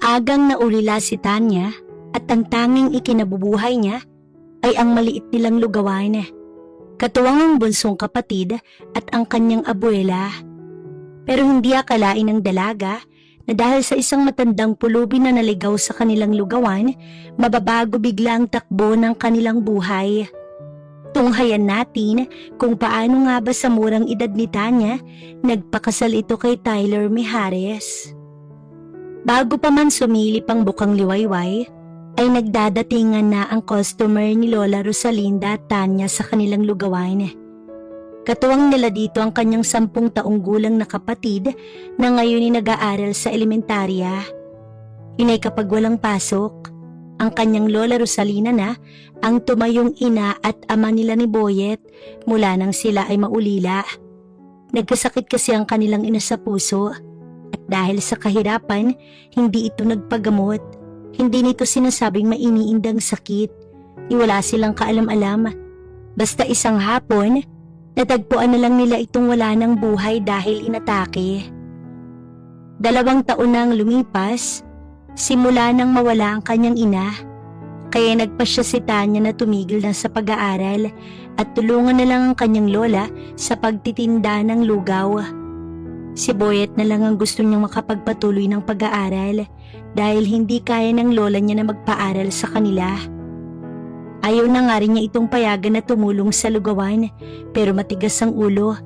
Maagang naulila si Tanya at ang tanging ikinabubuhay niya ay ang maliit nilang lugawan. Katuwang ang bunsong kapatid at ang kanyang abuela. Pero hindi akalain ng dalaga na dahil sa isang matandang pulubi na naligaw sa kanilang lugawan, mababago bigla ang takbo ng kanilang buhay. Tunghayan natin kung paano nga ba sa murang edad ni Tanya, nagpakasal ito kay Tyler Mijares. Bago pa man sumilip ang bukang liwayway, ay nagdadatingan na ang customer ni Lola Rosalinda at Tanya sa kanilang lugawan. Katuwang nila dito ang kanyang 10 taong gulang na kapatid na ngayon ay nag-aaral sa elementarya. Inay kapag walang pasok, ang kanyang Lola Rosalina na ang tumayong ina at ama nila ni Boyet mula nang sila ay maulila. Nagkasakit kasi ang kanilang ina sa puso at dahil sa kahirapan, hindi ito nagpagamot. Hindi nito sinasabing mainiindang sakit. Wala silang kaalam-alam. Basta isang hapon, natagpuan na lang nila itong wala ng buhay dahil inatake. 2 taon nang lumipas, simula nang mawala ang kanyang ina, kaya nagpasya si Tanya na tumigil na sa pag-aaral at tulungan na lang ang kanyang lola sa pagtitinda ng lugaw. Si Boyet na lang ang gusto niyang makapagpatuloy ng pag-aaral dahil hindi kaya ng lola niya na magpaaral sa kanila. Ayaw na nga rin niya itong payagan na tumulong sa lugawan pero matigas ang ulo,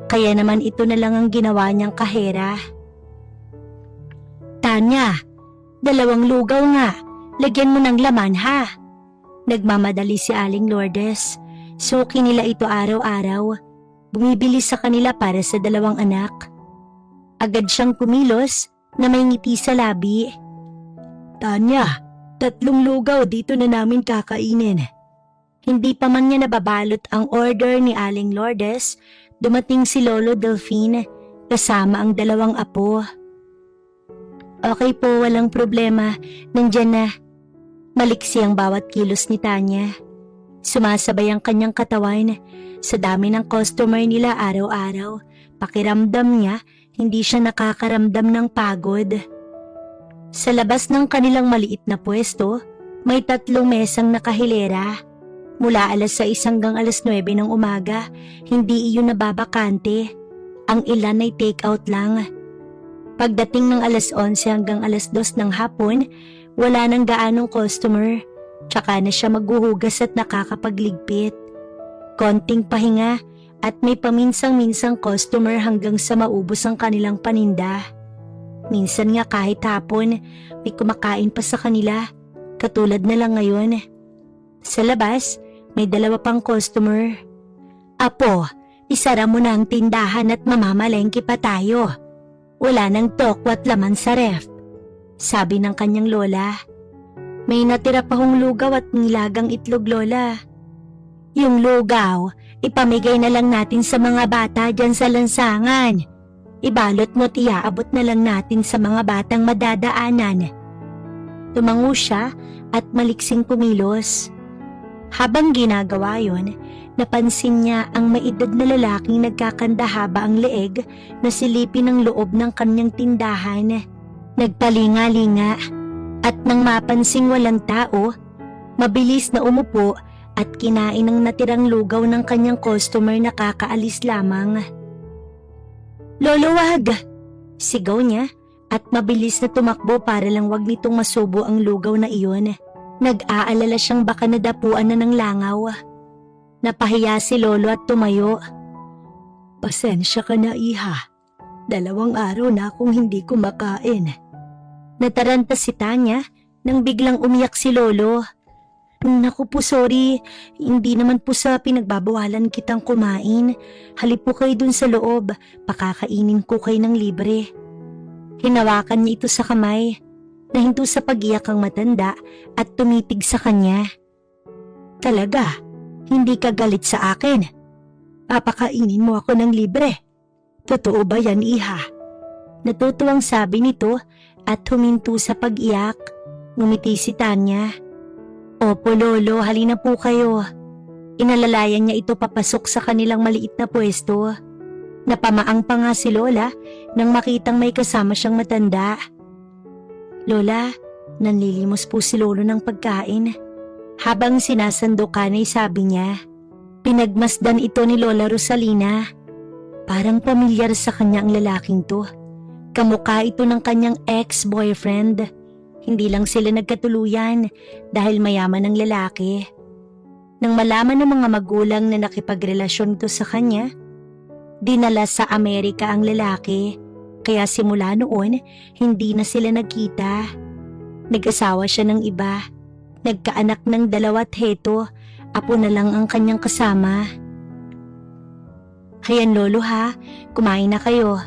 kaya naman ito na lang ang ginawa niyang kahera. Tanya, 2 lugaw nga, lagyan mo ng laman ha. Nagmamadali si Aling Lourdes, suki nila ito araw-araw. Bumibili sa kanila para sa 2 anak. Agad siyang kumilos na may ngiti sa labi. Tanya, 3 lugaw dito na namin kakainin. Hindi pa man niya nababalot ang order ni Aling Lourdes, dumating si Lolo Delphine kasama ang 2 apo. Okay po, walang problema. Nandyan na. Maliksi ang bawat kilos ni Tanya. Sumasabay ang kanyang katawan. Sa dami ng customer nila araw-araw, pakiramdam niya, hindi siya nakakaramdam ng pagod. Sa labas ng kanilang maliit na pwesto, may 3 mesang nakahilera. Mula alas 6 hanggang alas 9 ng umaga, hindi iyon nababakante. Ang ilan ay take out lang. Pagdating ng alas 11 hanggang alas 2 ng hapon, wala nang gaanong customer. Tsaka na siya maghuhugas at nakakapagligpit. Konting pahinga at may paminsang-minsang customer hanggang sa maubos ang kanilang paninda. Minsan nga kahit hapon, may kumakain pa sa kanila, katulad na lang ngayon. Sa labas, may 2 pang customer. Apo, isara mo na ang tindahan at mamamalengke pa tayo. Wala nang tokwat laman sa ref, sabi ng kanyang lola. May natira pa hong lugaw at nilagang itlog, Lola. Yung lugaw, ipamigay na lang natin sa mga bata dyan sa lansangan. Ibalot mo't iaabot na lang natin sa mga batang madadaanan. Tumango siya at maliksing kumilos. Habang ginagawa yon, napansin niya ang maedad na lalaking nagkakandahaba ang leeg na silipin ang loob ng kanyang tindahan. Nagpalinga-linga at nang mapansing walang tao, mabilis na umupo at kinain ang natirang lugaw ng kanyang customer na kakaalis lamang. Lolo, wag! Sigaw niya at mabilis na tumakbo para lang wag nitong masubo ang lugaw na iyon. Nag-aalala siyang baka nadapuan na ng langaw. Napahiya si Lolo at tumayo. Pasensya ka na, iha. 2 araw na akong hindi kumakain. Nataranta si Tanya nang biglang umiyak si Lolo. Naku po, sorry. Hindi naman po sa pinagbabawalan kitang kumain. Halip po kayo dun sa loob. Pakakainin ko kayo ng libre. Hinawakan niya ito sa kamay. Nahinto sa pag-iyak ang matanda at tumitig sa kanya. Talaga, hindi ka galit sa akin. Papakainin mo ako ng libre. Totoo ba yan, iha? Natutuwang sabi nito at huminto sa pag-iyak. Ngumiti si Tanya. Opo, Lolo, halina po kayo. Inalalayan niya ito papasok sa kanilang maliit na pwesto. Napamaang pa nga si Lola nang makitang may kasama siyang matanda. Lola, nanlilimos po si Lolo ng pagkain. Habang sinasandukan ay sabi niya, pinagmasdan ito ni Lola Rosalina. Parang pamilyar sa kanya ang lalaking to. Kamukha ito ng kanyang ex-boyfriend. Hindi lang sila nagkatuluyan dahil mayaman ang lalaki. Nang malaman ng mga magulang na nakipagrelasyon ito sa kanya, dinala sa Amerika ang lalaki. Kaya simula noon, hindi na sila nagkita. Nag-asawa siya ng iba. Nagkaanak ng 2 at heto, apo na lang ang kanyang kasama. Hayan Lolo ha, kumain na kayo.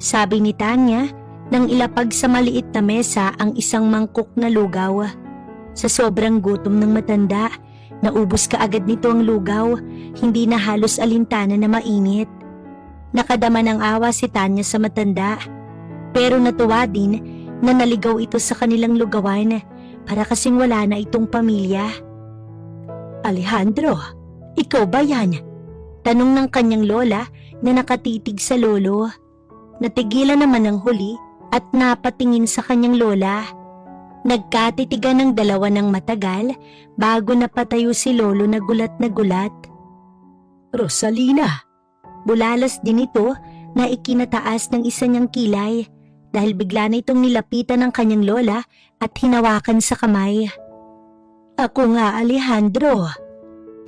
Sabi ni Tanya nang ilapag sa maliit na mesa ang isang mangkok na lugaw. Sa sobrang gutom ng matanda, naubos kaagad nito ang lugaw, hindi na halos alintana na mainit. Nakadama ng awa si Tanya sa matanda, pero natuwa din na naligaw ito sa kanilang lugawan para kasing wala na itong pamilya. Alejandro, ikaw ba yan? Tanong ng kanyang lola na nakatitig sa lolo. Natigilan naman ng huli at napatingin sa kanyang lola. Nagkatitigan ng dalawa ng matagal bago napatayo si lolo na gulat na gulat. Rosalina! Bulalas din ito na ikinataas ng isa niyang kilay dahil bigla na itong nilapitan ng kanyang lola at hinawakan sa kamay. Ako nga Alejandro.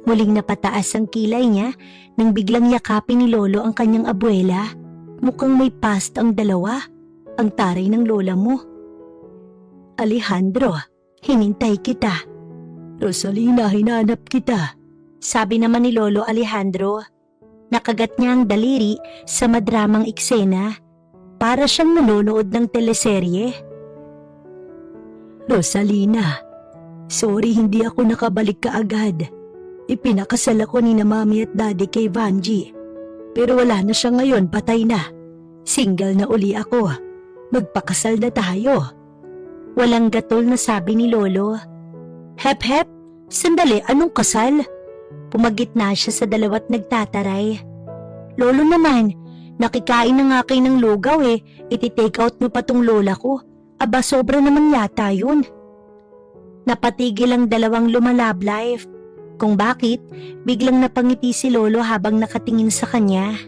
Muling napataas ang kilay niya nang biglang yakapin ni lolo ang kanyang abuela. Mukhang may past ang dalawa, ang taray ng lola mo. Alejandro, hinintay kita. Rosalina, hinanap kita. Sabi naman ni Lolo Alejandro. Nakagat niya ang daliri sa madramang eksena. Para siyang nanonood ng teleserye. Rosalina, sorry hindi ako nakabalik kaagad. Ipinakasal ako ni na Mami at Daddy kay Vanji. Pero wala na siya ngayon, patay na. Single na uli ako. Magpakasal na tayo. Walang gatol na sabi ni Lolo. Hep hep, sandali, anong kasal? Pumagitna siya sa dalawa't nagtataray. Lolo naman, nakikain na nga kayo ng lugaw iti-take out mo pa tong lola ko. Aba sobra naman yata yun. Napatigil ang dalawang lumalablay. Kung bakit, biglang napangiti si Lolo habang nakatingin sa kanya.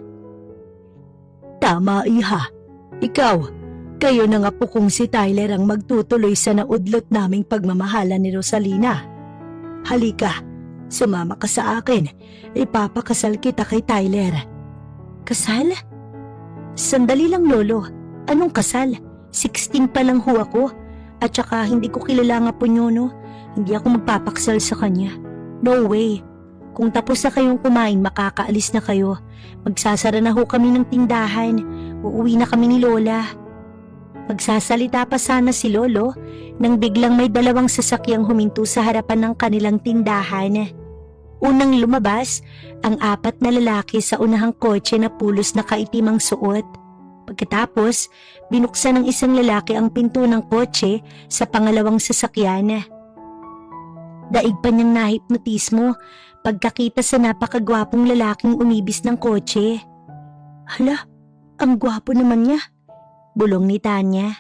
Tama iha, ikaw, kayo na nga po kung si Tyler ang magtutuloy sa naudlot naming pagmamahalan ni Rosalina. Halika, sumama ka sa akin, ipapakasal kita kay Tyler. Kasal? Sandali lang Lolo, anong kasal? 16 pa lang ho ako, at saka hindi ko kilala nga po nyo, no? Hindi ako magpapaksal sa kanya. No way. Kung tapos na kayong kumain, makakaalis na kayo. Magsasara na ho kami ng tindahan. Uuwi na kami ni Lola. Magsasalita pa sana si Lolo nang biglang may 2 sasakyang huminto sa harapan ng kanilang tindahan. Unang lumabas ang 4 na lalaki sa unahang kotse na pulos na kaitim ang suot. Pagkatapos, binuksan ng isang lalaki ang pinto ng kotse sa pangalawang sasakyan. Daig pa niyang nahipnotismo pagkakita sa napakagwapong lalaking umibis ng kotse. Hala, ang gwapo naman niya. Bulong ni Tanya.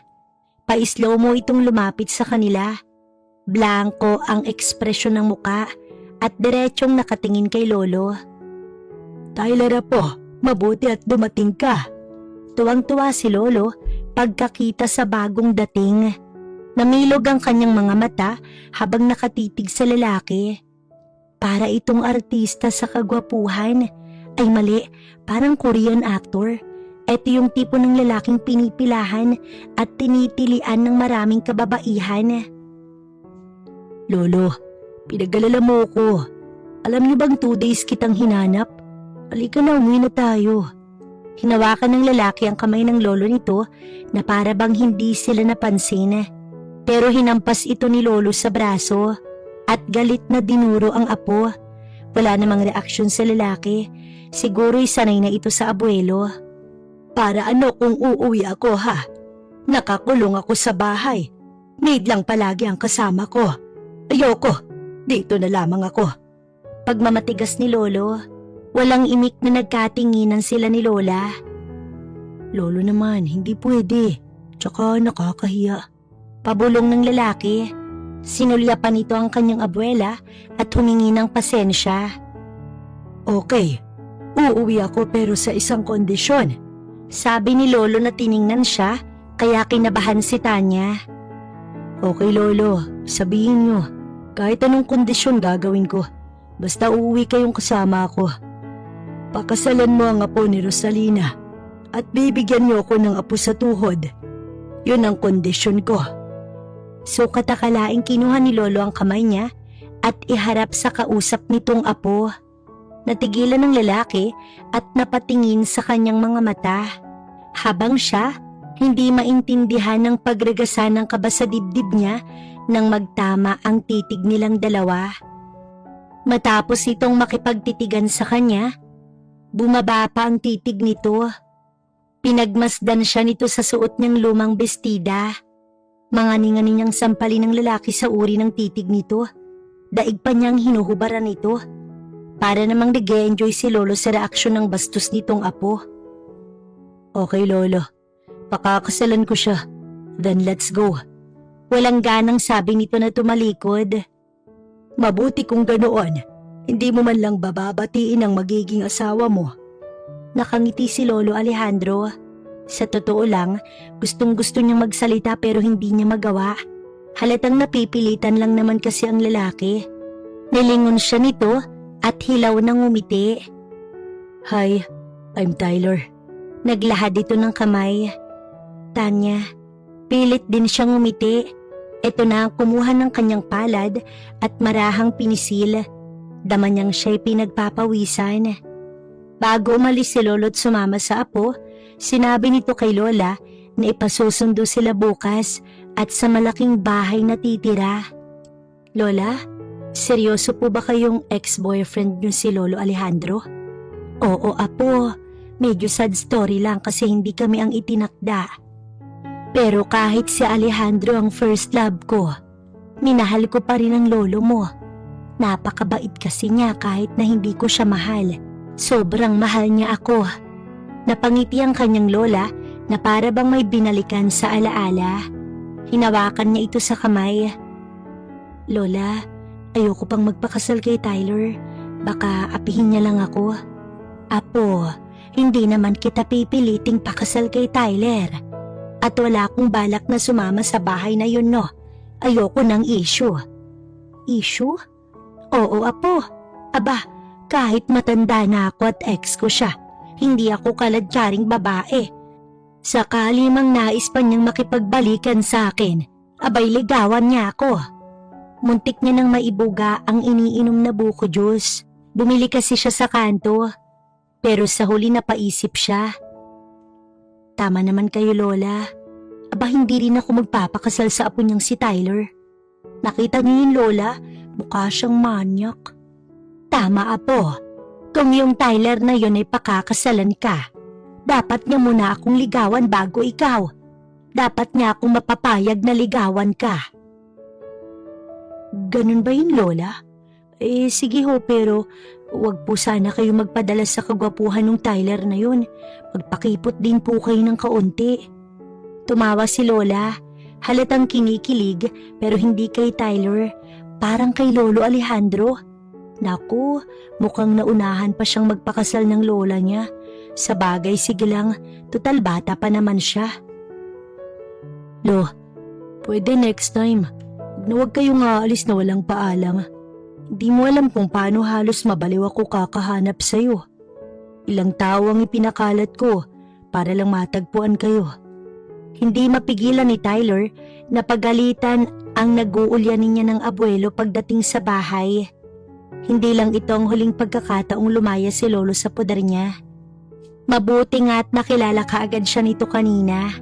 Pa-slow mo itong lumapit sa kanila. Blanko ang ekspresyon ng muka at diretsong nakatingin kay Lolo. Tyler po, mabuti at dumating ka. Tuwang-tuwa si Lolo pagkakita sa bagong dating. Namilog ang kanyang mga mata habang nakatitig sa lalaki. Para itong artista sa kagwapuhan. Ay mali, parang Korean actor. Ito yung tipo ng lalaking pinipilahan at tinitilian ng maraming kababaihan. Lolo, pinag-alala mo ko. Alam niyo bang 2 days kitang hinanap? Halika na, umuwi na tayo. Hinawakan ng lalaki ang kamay ng lolo nito na para bang hindi sila napansin. Pero hinampas ito ni Lolo sa braso at galit na dinuro ang apo. Wala namang reaksyon sa lalaki. Siguro'y sanay na ito sa abuelo. Para ano kung uuwi ako ha? Nakakulong ako sa bahay. Maid lang palagi ang kasama ko. Ayoko, dito na lamang ako. Pagmamatigas ni Lolo, walang imik na nagkatinginan sila ni Lola. Lolo naman, hindi pwede. Tsaka nakakahiya. Pabulong ng lalaki. Sinulya pa nito ang kanyang abuela at humingi ng pasensya. Okay, uuwi ako pero sa isang kondisyon. Sabi ni Lolo na tiningnan siya kaya kinabahan si Tanya. Okay Lolo, sabihin nyo, kahit anong kondisyon gagawin ko. Basta uuwi kayong kasama ako. Pakasalan mo ang apo ni Rosalina at bibigyan niyo ako ng apo sa tuhod. Yun ang kondisyon ko. So katakalaing kinuha ni Lolo ang kamay niya at iharap sa kausap nitong apo. Natigilan ng lalaki at napatingin sa kanyang mga mata. Habang siya, hindi maintindihan ng pagragasa ng kaba sa dibdib niya nang magtama ang titig nilang dalawa. Matapos itong makipagtitigan sa kanya, bumaba pa ang titig nito. Pinagmasdan siya nito sa suot niyang lumang bestida. Mangani-ngani niyang sampalin ng lalaki sa uri ng titig nito. Daig pa niyang hinuhubaran ito. Para namang nag-e-enjoy si Lolo sa reaksyon ng bastos nitong apo. Okay Lolo, pakakasalan ko siya. Then let's go. Walang ganang sabi nito na tumalikod. Mabuti kung ganoon. Hindi mo man lang bababatiin ang magiging asawa mo. Nakangiti si Lolo Alejandro. Sa totoo lang, gustong-gusto niyang magsalita pero hindi niya magawa. Halatang napipilitan lang naman kasi ang lalaki. Nilingon siya nito at hilaw ng ngumiti. Hi, I'm Tyler. Naglahad ito ng kamay. Tanya, pilit din siyang ngumiti. Ito na ang kumuha ng kanyang palad at marahang pinisil. Dama niyang siya'y pinagpapawisan. Bago umalis si Lolo at sumama sa apo, sinabi nito kay Lola na ipasusundo sila bukas at sa malaking bahay na titira. Lola, seryoso po ba kayong ex-boyfriend niyo si Lolo Alejandro? Oo apo, medyo sad story lang kasi hindi kami ang itinakda. Pero kahit si Alejandro ang first love ko, minahal ko pa rin ang lolo mo. Napakabait kasi niya kahit na hindi ko siya mahal. Sobrang mahal niya ako. Napangiti ang kanyang lola na para bang may binalikan sa alaala. Hinawakan niya ito sa kamay. Lola, ayoko pang magpakasal kay Tyler. Baka apihin niya lang ako. Apo, hindi naman kita pipiliting pakasal kay Tyler. At wala akong balak na sumama sa bahay na yun, no. Ayoko ng issue. Issue? Oo, apo. Aba, kahit matanda na ako at ex ko siya, hindi ako kaladyaring babae. Sakali mang nais pa niyang makipagbalikan sa akin, abay ligawan niya ako. Muntik niya nang maibuga ang iniinom na buko juice. Bumili kasi siya sa kanto. Pero sa huli napaisip siya. Tama naman kayo, Lola. Aba, hindi rin ako magpapakasal sa apo niyang si Tyler. Nakita niyo yun, Lola? Mukha siyang manyak. Tama, apo. Kung yung Tyler na yun ay pakakasalan ka, dapat niya muna akong ligawan bago ikaw. Dapat niya akong mapapayag na ligawan ka. Ganun ba yun, Lola? Sige ho, pero wag po sana kayo magpadala sa kagwapuhan ng Tyler na yun. Magpakipot din po kayo ng kaunti. Tumawa si Lola. Halatang kinikilig pero hindi kay Tyler. Parang kay Lolo Alejandro. Naku, mukhang naunahan pa siyang magpakasal ng lola niya. Sa bagay, sige lang. Tutal bata pa naman siya. Lo, pwede next time. Huwag kayong aalis na walang paalam. Hindi mo alam kung paano halos mabaliw ako kakahanap sa'yo. Ilang tao ang ipinakalat ko para lang matagpuan kayo. Hindi mapigilan ni Tyler na pagalitan ang nag-uulyanin niya ng abuelo pagdating sa bahay. Hindi lang ito ang huling pagkakataong lumaya si Lolo sa poder niya. Mabuti nga at nakilala kaagad siya nito kanina.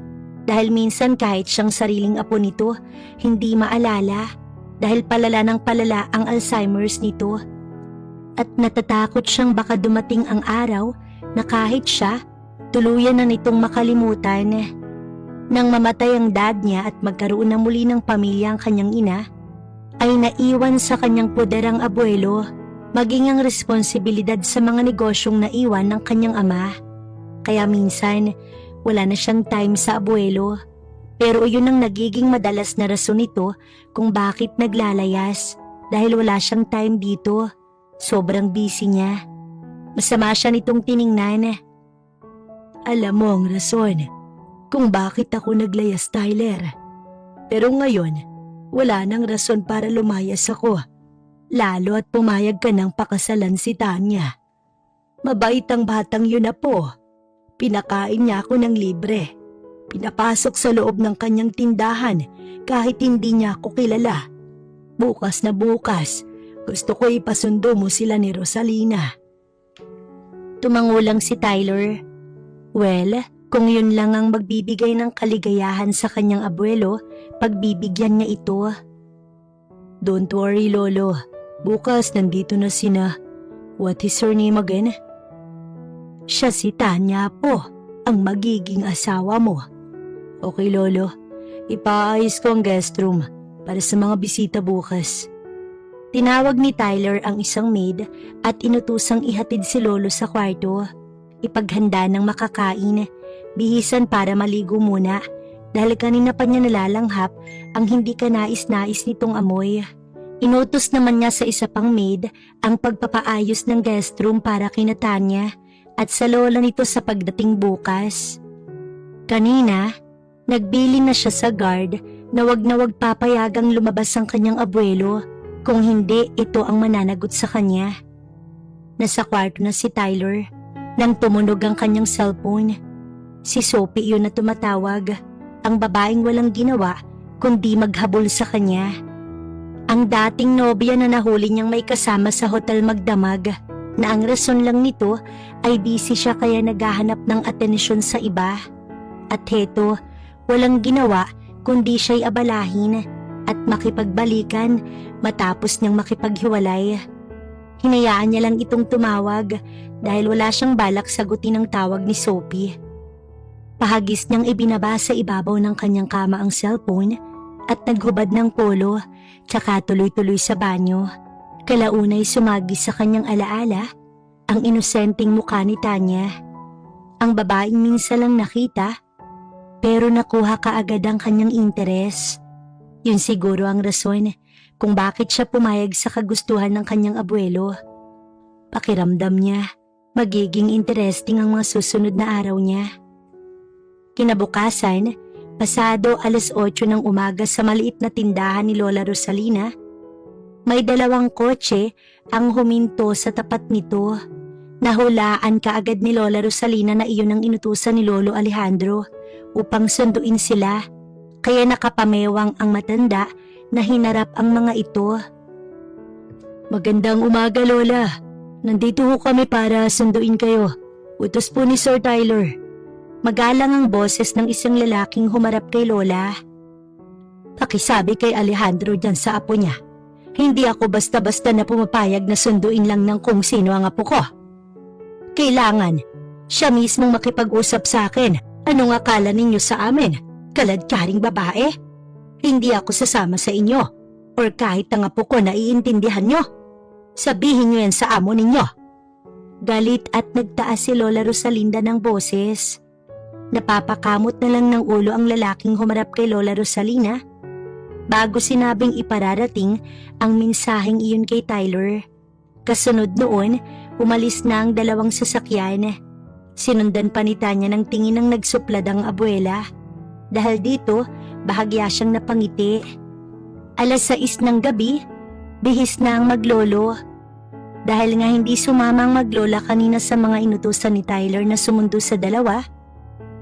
Dahil minsan kahit siyang sariling apo nito, hindi maalala. Dahil palala ng palala ang Alzheimer's nito. At natatakot siyang baka dumating ang araw na kahit siya, tuluyan na nitong makalimutan. Nang mamatay ang dad niya at magkaroon na muli ng pamilya ang kanyang ina, ay naiwan sa kanyang poder ang abuelo, maging ang responsibilidad sa mga negosyong naiwan ng kanyang ama. Kaya minsan, wala na siyang time sa abuelo. Pero yun ang nagiging madalas na rason nito kung bakit naglalayas dahil wala siyang time dito. Sobrang busy niya. Masama siya nitong tiningnan. Alam mo ang rason kung bakit ako naglayas, Tyler. Pero ngayon, wala nang rason para lumayas ako. Lalo at pumayag ka ng pakasalan si Tanya. Mabait ang batang yun na po. Pinakain niya ako ng libre. Pinapasok sa loob ng kanyang tindahan kahit hindi niya ako kilala. Bukas na bukas, gusto ko ipasundo mo sila ni Rosalina. Tumangulang si Tyler. Well, kung yun lang ang magbibigay ng kaligayahan sa kanyang abuelo, pagbibigyan niya ito. Don't worry, Lolo. Bukas nandito na sina. What is her name again? Siya si Tanya po, ang magiging asawa mo. Okay, Lolo. Ipaayos ko ang guest room para sa mga bisita bukas. Tinawag ni Tyler ang isang maid at inutusang ihatid si Lolo sa kwarto. Ipaghanda ng makakain, bihisan para maligo muna dahil kanina pa niya nalalanghap ang hindi kanais-nais nitong amoy. Inutos naman niya sa isa pang maid ang pagpapaayos ng guest room para kina Tanya at sa lola nito sa pagdating bukas. Kanina, nagbili na siya sa guard na wag papayagang lumabas ang kanyang abuelo kung hindi ito ang mananagot sa kanya. Nasa kwarto na si Tyler nang tumunog ang kanyang cellphone. Si Sophie yun na tumatawag, ang babaeng walang ginawa kundi maghabol sa kanya. Ang dating nobya na nahuli niyang may kasama sa Hotel Magdamag na ang rason lang nito ay busy siya kaya naghahanap ng atensyon sa iba. At heto, walang ginawa kundi siya'y abalahin at makipagbalikan matapos niyang makipaghiwalay. Hinayaan niya lang itong tumawag dahil wala siyang balak sagutin ang tawag ni Sophie. Pahagis niyang ibinaba sa ibabaw ng kanyang kama ang cellphone at naghubad ng polo tsaka tuloy-tuloy sa banyo. Kalaunay sumagi sa kanyang alaala ang inosenteng mukha ni Tanya. Ang babaeng minsan lang nakita pero nakuha kaagad ang kanyang interes. Yun siguro ang rason kung bakit siya pumayag sa kagustuhan ng kanyang abuelo. Pakiramdam niya, magiging interesting ang mga susunod na araw niya. Kinabukasan, pasado 8:00 ng umaga sa maliit na tindahan ni Lola Rosalina, may 2 kotse ang huminto sa tapat nito. Nahulaan kaagad ni Lola Rosalina na iyon ang inutusan ni Lolo Alejandro upang sunduin sila, kaya nakapamewang ang matanda na hinarap ang mga ito. Magandang umaga, Lola. Nandito ho kami para sunduin kayo. Utos po ni Sir Tyler. Magalang ang boses ng isang lalaking humarap kay Lola. Pakisabi kay Alejandro dyan sa apo niya. Hindi ako basta-basta na pumapayag na sunduin lang ng kung sino ang apo ko. Kailangan siya mismong makipag-usap sa akin. Anong akala ninyo sa amin? Kaladkaring babae? Hindi ako sasama sa inyo. Or kahit ang apo ko na iintindihan nyo. Sabihin nyo yan sa amo ninyo. Galit at nagtaas si Lola Rosalinda ng boses. Napapakamot na lang ng ulo ang lalaking humarap kay Lola Rosalina bago sinabing ipararating ang mensaheng iyon kay Tyler. Kasunod noon, umalis na ang 2 sasakyan. Sinundan pa ni Tanya ng tingin ng nagsuplad ang abuela. Dahil dito, bahagya siyang napangiti. 6:00 ng gabi, bihis na ang maglolo. Dahil nga hindi sumama ang maglola kanina sa mga inutusan ni Tyler na sumundo sa 2,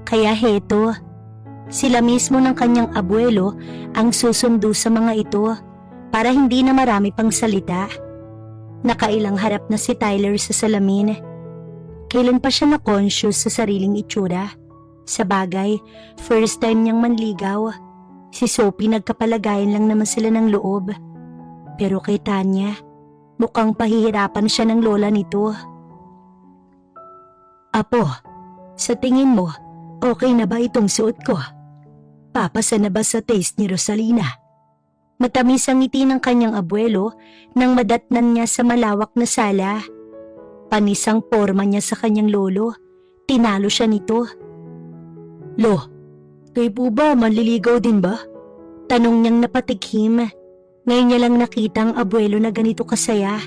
kaya heto, sila mismo ng kanyang abuelo ang susundo sa mga ito para hindi na marami pang salita. Nakailang harap na si Tyler sa salamin. Kailan pa siya na-conscious sa sariling itsura? Sa bagay, first time niyang manligaw. Si Sophie nagkapalagayan lang naman sila ng loob. Pero kay Tanya, mukhang pahihirapan siya ng lola nito. Apo, sa tingin mo, okay na ba itong suot ko? Papasa na ba sa taste ni Rosalina? Matamis ang ngiti ng kanyang abuelo nang madatnan niya sa malawak na sala. Panisang porma niya sa kanyang lolo. Tinalo siya nito. Lo, Kayo po ba, manliligaw din ba? Tanong niyang napatikim. Ngayon niya lang nakita ang abuelo na ganito kasaya.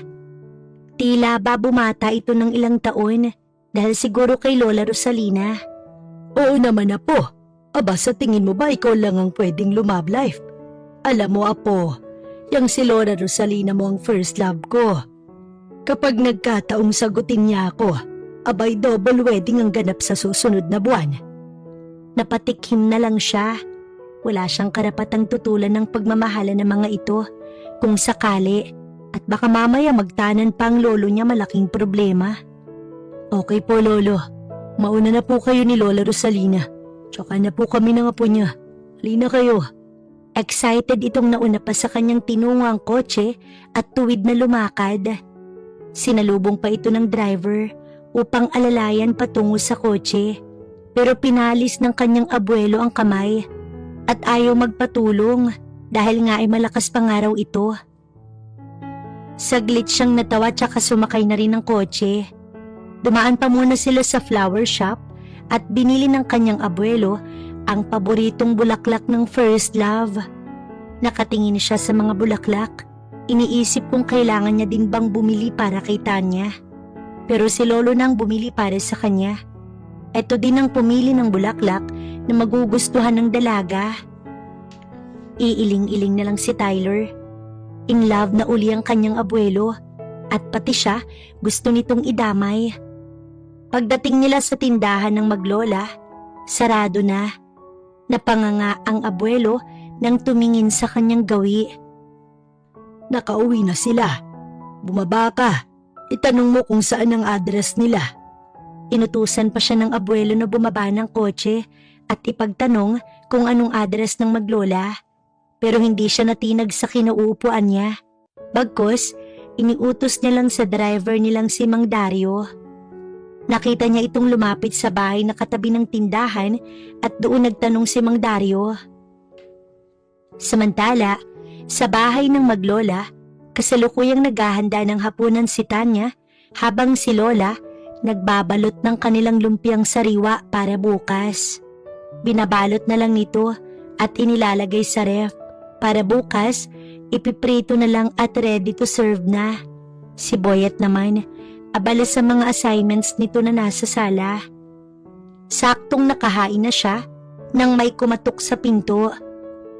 Tila ba bumata ito ng ilang taon dahil siguro kay Lola Rosalina. Oo naman, Apo. Aba, sa tingin mo ba ikaw lang ang pwedeng love life? Alam mo, Apo, yang si Lola Rosalina mo ang first love ko. Kapag nagkataong sagutin niya ako, abay double wedding ang ganap sa susunod na buwan. Napatikim na lang siya. Wala siyang karapatang tutulan ng pagmamahala ng mga ito kung sakali at baka mamaya magtanan pa ang lolo niya malaking problema. Okay po, Lolo. Mauna na po kayo ni Lola Rosalina. Tsaka na po kami ng apo niya. Halina kayo. Excited itong nauna pa sa kanyang tinungang kotse at tuwid na lumakad. Sinalubong pa ito ng driver upang alalayan patungo sa kotse. Pero pinalis ng kanyang abuelo ang kamay at ayaw magpatulong dahil nga ay malakas pangaraw ito. Saglit siyang natawa tsaka sumakay na rin ng kotse. Dumaan pa muna sila sa flower shop at binili ng kanyang abuelo ang paboritong bulaklak ng first love. Nakatingin siya sa mga bulaklak. Iniisip kung kailangan niya din bang bumili para kay Tanya. Pero si Lolo nang bumili para sa kanya. Ito din ang pumili ng bulaklak na magugustuhan ng dalaga. Iiling-iling na lang si Tyler. In love na uli ang kanyang abuelo at pati siya gusto nitong idamay. Pagdating nila sa tindahan ng maglola, sarado na. Napanganga ang abuelo nang tumingin sa kanyang gawi. Nakauwi na sila. Bumaba ka. Itanong mo kung saan ang address nila. Inutusan pa siya ng abuelo na bumaba ng kotse at ipagtanong kung anong address ng maglola. Pero hindi siya natinag sa kinauupuan niya. Bagkus, iniutos niya lang sa driver nilang si Mang Dario. Nakita niya itong lumapit sa bahay na katabi ng tindahan at doon nagtanong si Mang Dario. Samantala, sa bahay ng maglola, kasalukuyang naghahanda ng hapunan si Tanya habang si Lola nagbabalot ng kanilang lumpiang sariwa para bukas. Binabalot na lang nito at inilalagay sa ref para bukas ipiprito na lang at ready to serve na. Si Boyet naman, abala sa mga assignments nito na nasa sala. Saktong nakahain na siya nang may kumatok sa pinto.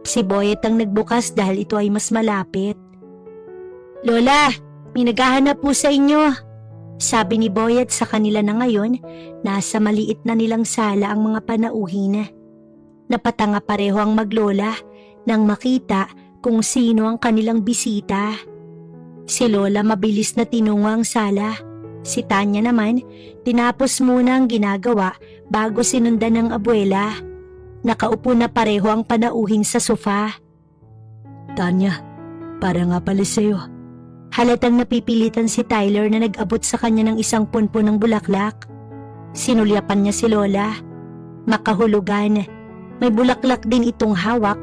Si Boyet ang nagbukas dahil ito ay mas malapit. "Lola, may naghahanap po sa inyo." Sabi ni Boyet sa kanila na ngayon, nasa maliit na nilang sala ang mga panauhin. Napatanga pareho ang maglola nang makita kung sino ang kanilang bisita. Si Lola mabilis na tinungo ang sala. Si Tanya naman, tinapos muna ang ginagawa bago sinundan ng abuela. Nakaupo na pareho ang panauhin sa sofa. Tanya, para nga pala sa'yo. Halatang napipilitan si Tyler na nag-abot sa kanya ng isang punpon ng bulaklak. Sinulyapan niya si Lola. Makahulugan. May bulaklak din itong hawak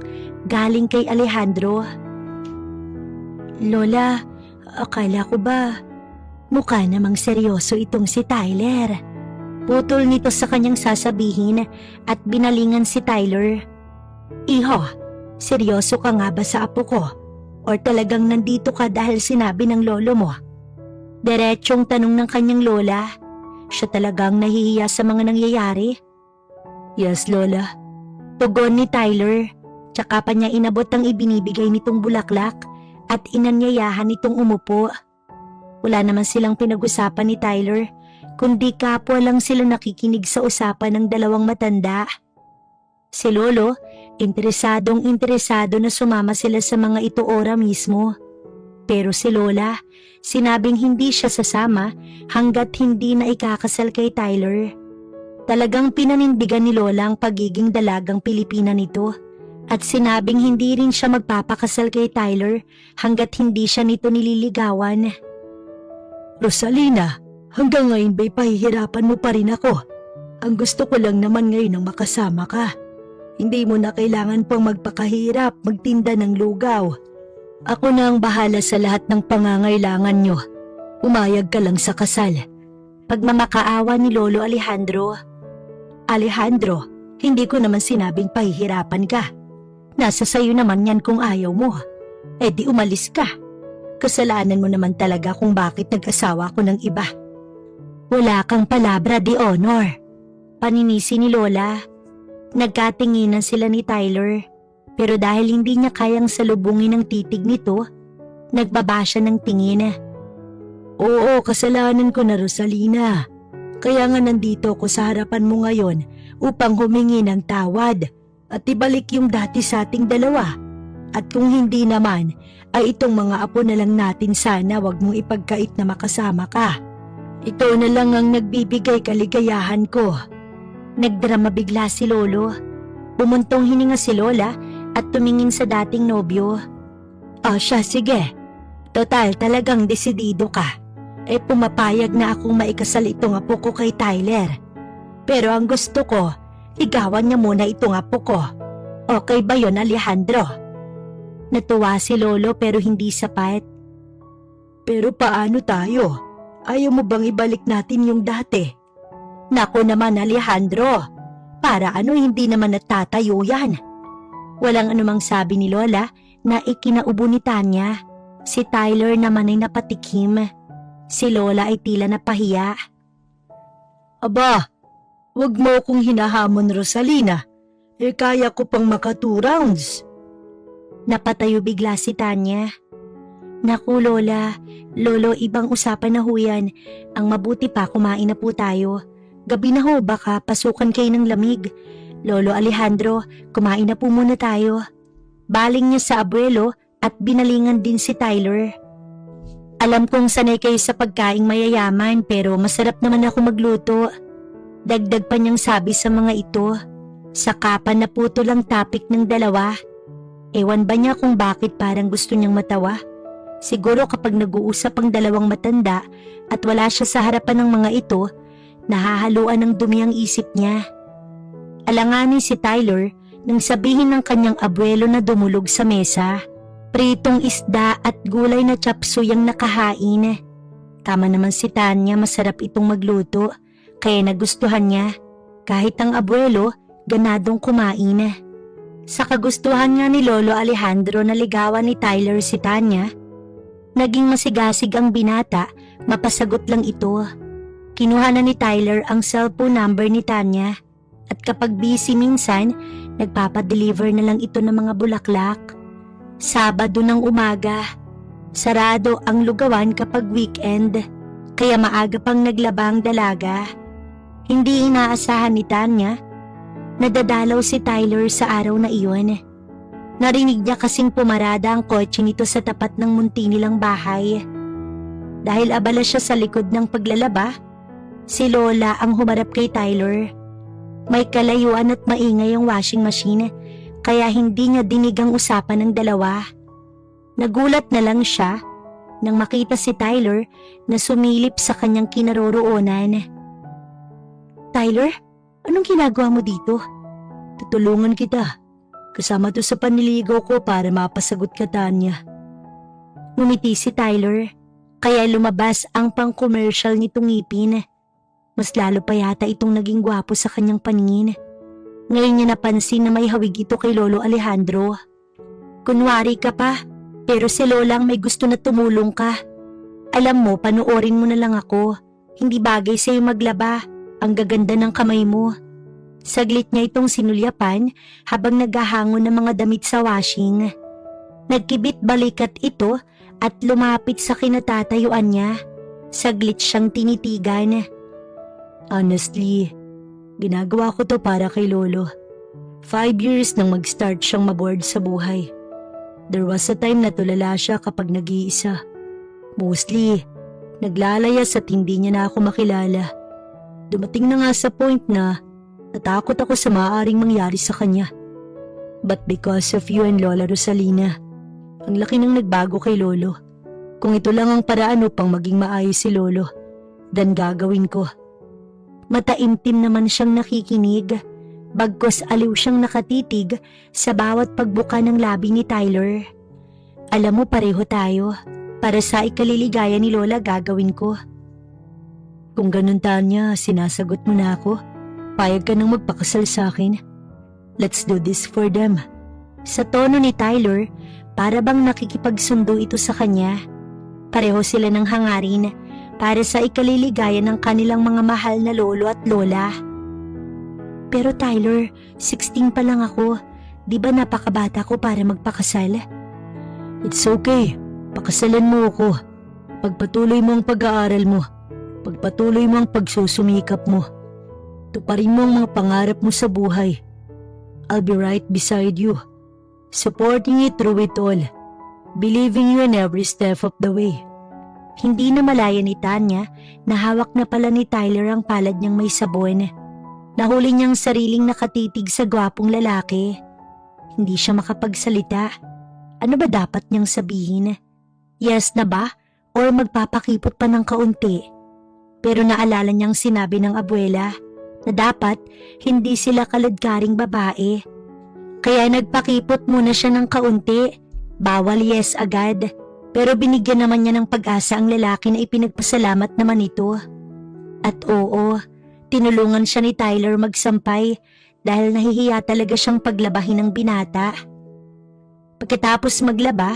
galing kay Alejandro. "Lola, akala ko ba mukha namang seryoso itong si Tyler?" Putol nito sa kanyang sasabihin at binalingan si Tyler. "Iho, seryoso ka nga ba sa apo ko? O talagang nandito ka dahil sinabi ng lolo mo?" Diretsong tanong ng kanyang lola. Siya talagang nahihiya sa mga nangyayari. "Yes, Lola." Tugon ni Tyler. Tsaka pa niya inabot ang ibinibigay nitong bulaklak at inanyayahan nitong umupo. Wala naman silang pinag-usapan ni Tyler, kundi kapwa lang sila nakikinig sa usapan ng dalawang matanda. Si Lolo, interesado na sumama sila sa mga ito ora mismo. Pero si Lola, sinabing hindi siya sasama hanggat hindi na ikakasal kay Tyler. Talagang pinanindigan ni Lola ang pagiging dalagang Pilipina nito at sinabing hindi rin siya magpapakasal kay Tyler hanggat hindi siya nito nililigawan. "Rosalina, hanggang ngayon ba'y pahihirapan mo pa rin ako? Ang gusto ko lang naman ngayon ang makasama ka. Hindi mo na kailangan pang magpakahirap, magtinda ng lugaw. Ako na ang bahala sa lahat ng pangangailangan nyo. Umayag ka lang sa kasal." Pagmamakaawa ni Lolo Alejandro. "Alejandro, Hindi ko naman sinabing pahihirapan ka. Nasa sayo naman yan kung ayaw mo. Eh di umalis ka. Kasalanan mo naman talaga kung bakit nag-asawa ko ng iba. Wala kang palabra de honor. Paninisi ni Lola. Nagkatinginan sila ni Tyler. Pero dahil hindi niya kayang salubungin ang titig nito, nagbaba siya ng tingin. Oo, kasalanan ko na, Rosalina. Kaya nga nandito ako sa harapan mo ngayon upang humingi ng tawad at ibalik yung dati sa ating dalawa. At kung hindi naman, ay itong mga apo na lang natin sana wag mong ipagkait na makasama ka. Ikaw na lang ang nagbibigay kaligayahan ko. Nagdrama bigla si Lolo. Bumuntong hininga si Lola at tumingin sa dating nobyo. Siya, sige. Total, talagang desidido ka. Pumapayag na akong maikasal itong apo ko kay Tyler. Pero ang gusto ko, ligawan niya muna itong apo ko. Okay ba yon, Alejandro? Natuwa si Lolo pero hindi sapat. Pero paano tayo? Ayaw mo bang ibalik natin yung dati? Naku naman, Alejandro. Para ano hindi naman natatayo yan? Walang anumang sabi ni Lola na ikinaubo ni Tanya. Si Tyler naman ay napatikim. Si Lola ay tila napahiya. Aba, wag mo akong hinahamon, Rosalina. Kaya ko pang maka 2 rounds. Napatayo bigla si Tanya. Naku Lola, Lolo, ibang usapan na ho yan. Ang mabuti pa kumain na po tayo. Gabi na ho, baka pasukan kayo ng lamig. Lolo Alejandro, kumain na po muna tayo. Baling niya sa abuelo at binalingan din si Tyler. Alam kong sanay kayo sa pagkaing mayayaman pero masarap naman ako magluto. Dagdag pa niyang sabi sa mga ito. Sa kapan na puto lang topic ng dalawa. Ewan ba niya kung bakit parang gusto niyang matawa? Siguro kapag nag-uusap ang dalawang matanda at wala siya sa harapan ng mga ito, nahahaluan ng dumi ang isip niya. Alanganin si Tyler nang sabihin ng kanyang abuelo na dumulog sa mesa. Pritong isda at gulay na chapsuy ang nakahain. Tama naman si Tanya, masarap itong magluto, kaya nagustuhan niya. Kahit ang abuelo, ganadong kumain. Sa kagustuhan nga ni Lolo Alejandro na ligawan ni Tyler si Tanya, naging masigasig ang binata, mapasagot lang ito. Kinuha na ni Tyler ang cellphone number ni Tanya at kapag busy minsan, nagpapadeliver na lang ito ng mga bulaklak. Sabado ng umaga, sarado ang lugawan kapag weekend, kaya maaga pang naglaba ang dalaga. Hindi inaasahan ni Tanya, nadadalaw si Tyler sa araw na iyon. Narinig niya kasing pumarada ang kotse nito sa tapat ng munti nilang bahay. Dahil abala siya sa likod ng paglalaba, si Lola ang humarap kay Tyler. May kalayuan at maingay ang washing machine, kaya hindi niya dinig ang usapan ng dalawa. Nagulat na lang siya nang makita si Tyler na sumilip sa kanyang kinaroroonan. Tyler, anong ginagawa mo dito? Tutulungan kita. Kasama to sa panliligaw ko para mapasagot ka, Tanya. Ngumiti si Tyler, kaya lumabas ang pang-commercial nitong ngipin. Mas lalo pa yata itong naging gwapo sa kanyang paningin. Ngayon niya napansin na may hawig ito kay Lolo Alejandro. Kunwari ka pa, pero si Lola ang may gusto na tumulong ka. Alam mo, panuorin mo na lang ako. Hindi bagay sa'yo maglaba, ang gaganda ng kamay mo. Saglit niya itong sinulyapan habang naghahangon ng mga damit sa washing. Nagkibit balikat ito at lumapit sa kinatatayuan niya. Saglit siyang tinitigan. Honestly, ginagawa ko to para kay Lolo. 5 years nang mag-start siyang maboard sa buhay. There was a time na tulala siya kapag nag-iisa. Mostly, naglalayas at hindi niya na ako makilala. Dumating na nga sa point na natakot ako sa maaaring mangyari sa kanya. But because of you and Lola Rosalina, ang laki nang nagbago kay Lolo. Kung ito lang ang paraan upang maging maayos si Lolo, then gagawin ko. Mataimtim naman siyang nakikinig, bagkos aliw siyang nakatitig sa bawat pagbuka ng labi ni Tyler. Alam mo, pareho tayo. Para sa ikaliligaya ni Lola gagawin ko. Kung ganun, Tanya, sinasagot mo na ako. Payag ka nang magpakasal sa akin. Let's do this for them. Sa tono ni Tyler, para bang nakikipagsundo ito sa kanya. Pareho sila ng hangarin para sa ikaliligayan ng kanilang mga mahal na lolo at lola. Pero Tyler, 16 pa lang ako. Di ba napakabata ko para magpakasal? It's okay. Pakasalan mo ako. Pagpatuloy mo ang pag-aaral mo. Pagpatuloy mo ang pagsusumikap mo. Tuparin mo ang mga pangarap mo sa buhay. I'll be right beside you. Supporting you through it all. Believing you in every step of the way. Hindi na malaya ni Tanya na hawak na pala ni Tyler ang palad niyang may sabon. Nahuli niyang sariling nakatitig sa gwapong lalaki. Hindi siya makapagsalita. Ano ba dapat niyang sabihin? Yes na ba? Or magpapakipot pa ng kaunti? Pero naalala niyang sinabi ng abuela na dapat hindi sila kaladkaring babae. Kaya nagpakipot muna siya ng kaunti. Bawal yes agad. Pero binigyan naman niya ng pag-asa ang lalaki na ipinagpasalamat naman ito. At oo, tinulungan siya ni Tyler magsampay dahil nahihiya talaga siyang paglabahin ng binata. Pagkatapos maglaba,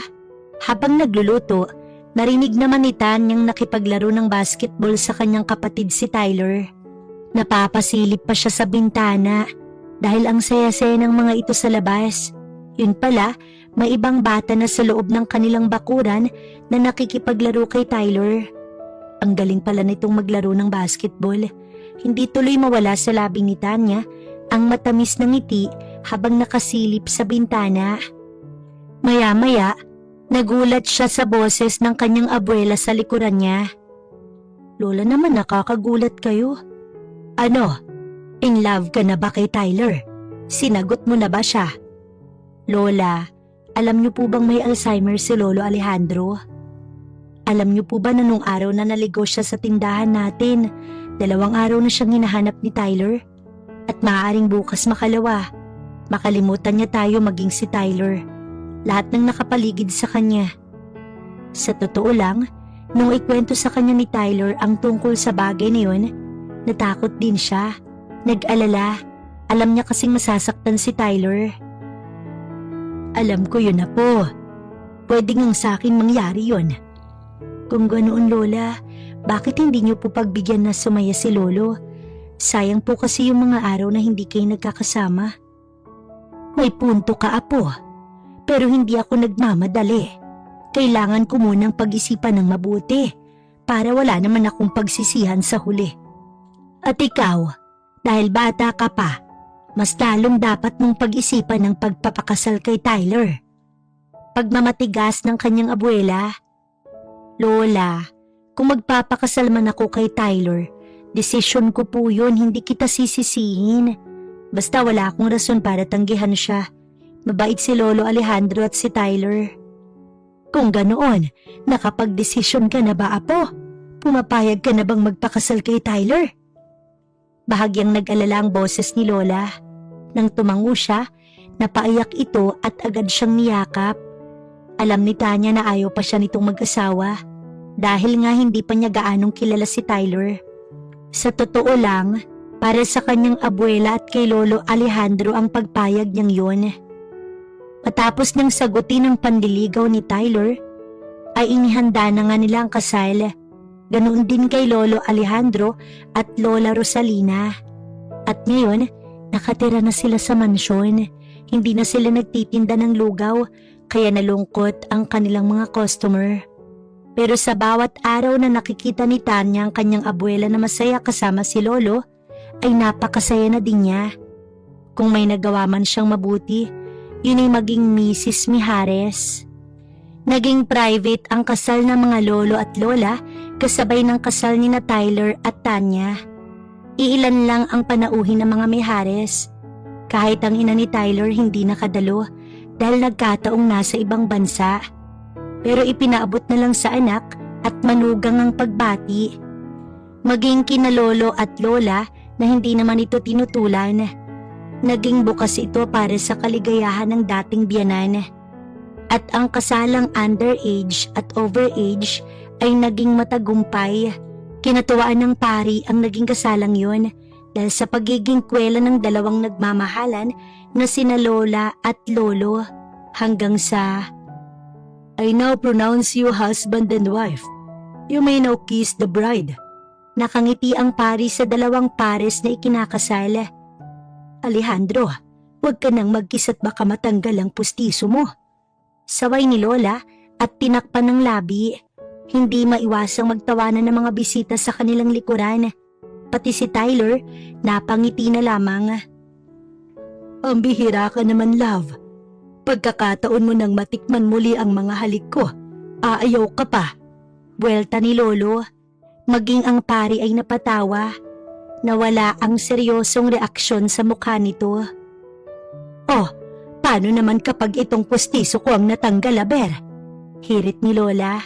habang nagluluto, narinig naman ni Tanyang nakipaglaro ng basketball sa kanyang kapatid si Tyler. Napapasilip pa siya sa bintana dahil ang saya-saya ng mga ito sa labas. Yun pala, may ibang bata na sa loob ng kanilang bakuran na nakikipaglaro kay Tyler. Ang galing pala nitong maglaro ng basketball. Hindi tuloy mawala sa labi ni Tanya ang matamis na ngiti habang nakasilip sa bintana. Maya-maya, nagulat siya sa boses ng kanyang abuela sa likuran niya. Lola naman, nakakagulat kayo. Ano? In love ka na ba kay Tyler? Sinagot mo na ba siya? Lola, alam niyo po bang may Alzheimer si Lolo Alejandro? Alam niyo po ba na nung araw na naligo siya sa tindahan natin, 2 araw na siyang hinahanap ni Tyler? At maaaring bukas makalawa, makalimutan niya tayo maging si Tyler. Lahat ng nakapaligid sa kanya. Sa totoo lang, nung ikwento sa kanya ni Tyler ang tungkol sa bagay na yun, natakot din siya. Nag-alala. Alam niya kasing masasaktan si Tyler. Alam ko yun na po. Pwede ngang sa akin mangyari yun. Kung ganoon Lola, bakit hindi niyo po pagbigyan na sumaya si Lolo? Sayang po kasi yung mga araw na hindi kayo nagkakasama. May punto ka, Apo. Pero hindi ako nagmamadali. Kailangan ko munang pag-isipan ng mabuti para wala naman akong pagsisihan sa huli. At ikaw, dahil bata ka pa, mas lalong dapat mong pag-isipan ng pagpapakasal kay Tyler. Pagmamatigas ng kanyang abuela. Lola, kung magpapakasal man ako kay Tyler, desisyon ko po yun, hindi kita sisisihin. Basta wala akong rason para tanggihan siya. Mabait si Lolo Alejandro at si Tyler. Kung ganoon, nakapag-desisyon ka na ba, Apo? Pumapayag ka na bang magpakasal kay Tyler? Bahagyang nag-alala ang boses ni Lola. Nang tumango siya, napaiyak ito at agad siyang niyakap. Alam ni Tanya na ayaw pa siya nitong mag-asawa dahil nga hindi pa niya gaanong kilala si Tyler. Sa totoo lang, para sa kanyang abuela at kay Lolo Alejandro ang pagpayag niyang yun. Matapos niyang sagutin ang panliligaw ni Tyler, ay inihanda na nga nila ang kasal. Ganoon din kay Lolo Alejandro at Lola Rosalina. At ngayon, nakatira na sila sa mansyon. Hindi na sila nagtitinda ng lugaw, kaya nalungkot ang kanilang mga customer. Pero sa bawat araw na nakikita ni Tanya ang kanyang abuela na masaya kasama si Lolo, ay napakasaya na din niya. Kung may nagawa man siyang mabuti, yun ay maging Mrs. Mijares. Naging private ang kasal ng mga lolo at lola kasabay ng kasal ni na Tyler at Tanya. Iilan lang ang panauhin ng mga Mijares. Kahit ang ina ni Tyler hindi nakadalo dahil nagkataong nasa ibang bansa. Pero ipinaabot na lang sa anak at manugang ang pagbati. Maging kina lolo at lola na hindi naman ito tinutulan. Naging bukas ito para sa kaligayahan ng dating biyanan. At ang kasalang underage at overage ay naging matagumpay. Kinatuwaan ng pari ang naging kasalang yun dahil sa pagiging kwela ng dalawang nagmamahalan na sina lola at lolo hanggang sa I now pronounce you husband and wife. You may now kiss the bride. nakangiti ang pari sa dalawang pares na ikinakasal. Alejandro, huwag ka nang magkiss at baka matanggal ang pustiso mo. Saway ni Lola at tinakpan ng labi. Hindi maiwasang magtawanan ng mga bisita sa kanilang likuran. Pati si Tyler, napangiti na lamang. Ang bihira ka naman, love. Pagkakataon mo nang matikman muli ang mga halik ko, aayaw ka pa. Buwelta ni Lolo. Maging ang pari ay napatawa. Nawala ang seryosong reaksyon sa mukha nito. Oh, paano naman kapag itong pustiso ko ang natanggal, aber? Hirit ni Lola.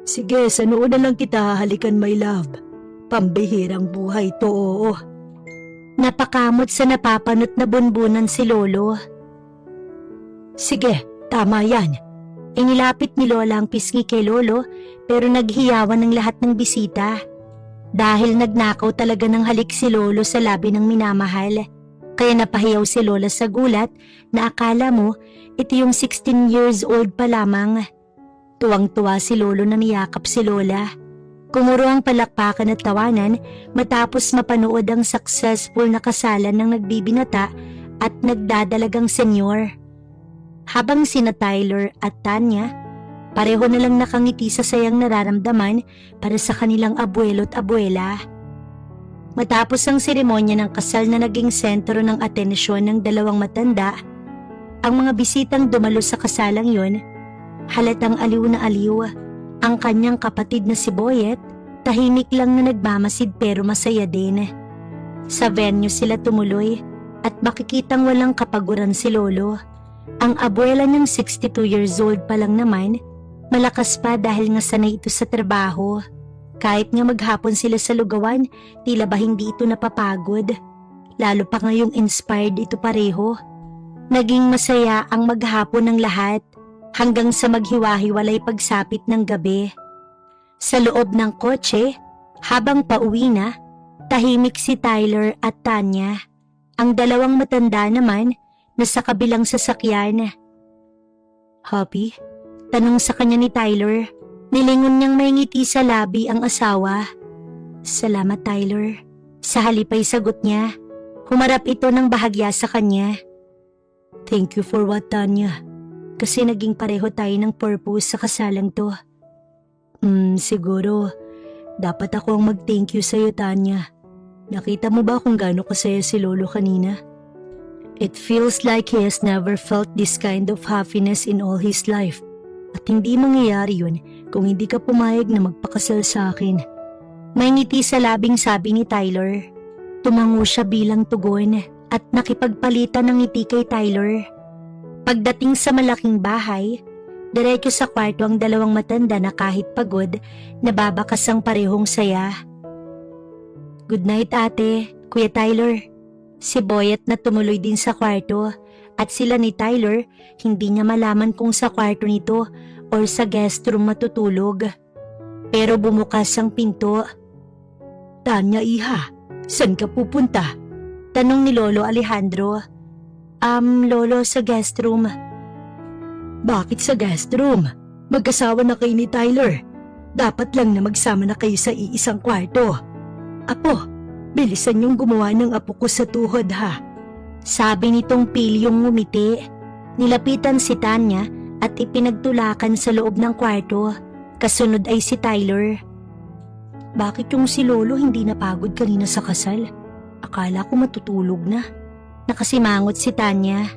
Sige, sa noo na lang kita hahalikan, my love. Pambihirang buhay to, oo. Napakamot sa napapanot na bunbunan si Lolo. Sige, tama yan. Inilapit ni Lola ang pisngi kay Lolo pero naghiyawan ng lahat ng bisita. Dahil nagnakaw talaga ng halik si Lolo sa labi ng minamahal. Kaya napahiyaw si Lola sa gulat na akala mo ito yung 16 years old pa lamang. Tuwang-tuwa si Lolo na niyakap si Lola. Kumuro ang palakpakan at tawanan matapos mapanood ang successful na kasalan ng nagbibinata at nagdadalagang senyor. Habang sina Tyler at Tanya, pareho na lang nakangiti sa sayang nararamdaman para sa kanilang abuelo at abuela. Matapos ang seremonya ng kasal na naging sentro ng atensyon ng dalawang matanda, ang mga bisitang dumalo sa kasalang yon, halatang aliw na aliw. Ang kanyang kapatid na si Boyet, tahimik lang na nagmamasid pero masaya din. Sa venue sila tumuloy at makikitang walang kapaguran si Lolo. Ang abuela niyang 62 years old pa lang naman, malakas pa dahil nga sanay ito sa trabaho. Kahit nga maghapon sila sa lugawan, tila ba hindi ito napapagod. Lalo pa ngayong inspired ito pareho. Naging masaya ang maghapon ng lahat hanggang sa maghiwa-hiwalay pagsapit ng gabi. Sa loob ng kotse, habang pauwi na, tahimik si Tyler at Tanya. Ang dalawang matanda naman, nasa kabilang sasakyan. Happy? Tanong sa kanya ni Tyler. Nilingon niyang may ngiti sa labi ang asawa. Salamat, Tyler. Sa halip ay sagot niya. Humarap ito ng bahagya sa kanya. Thank you for what, Tanya? Kasi naging pareho tayo ng purpose sa kasalang to. Siguro, dapat ako ang mag-thank you sa'yo, Tanya. Nakita mo ba kung gaano kasaya si Lolo kanina? It feels like he has never felt this kind of happiness in all his life. At hindi mangyayari yun kung hindi ka pumayag na magpakasal sa akin. May ngiti sa labing sabi ni Tyler. Tumango siya bilang tugon at nakipagpalitan ng ngiti kay Tyler. Pagdating sa malaking bahay, diretso sa kwarto ang dalawang matanda na kahit pagod, nababakas ang parehong saya. Good night, ate, Kuya Tyler. Si Boyet na tumuloy din sa kwarto at sila ni Tyler hindi niya malaman kung sa kwarto nito or sa guest room matutulog. Pero bumukas ang pinto. Tanya, iha, saan ka pupunta? Tanong ni Lolo Alejandro. Lolo, sa guest room. Bakit sa guest room? Mag-asawa na kayo ni Tyler. Dapat lang na magsama na kayo sa iisang kwarto. Apo, bilisan niyong gumawa ng apo ko sa tuhod, ha? Sabi nitong pilyong ngumiti. Nilapitan si Tanya at ipinagtulakan sa loob ng kwarto. Kasunod ay si Tyler. Bakit yung si Lolo hindi napagod kanina sa kasal? Akala ko matutulog na. Nakasimangot si Tanya.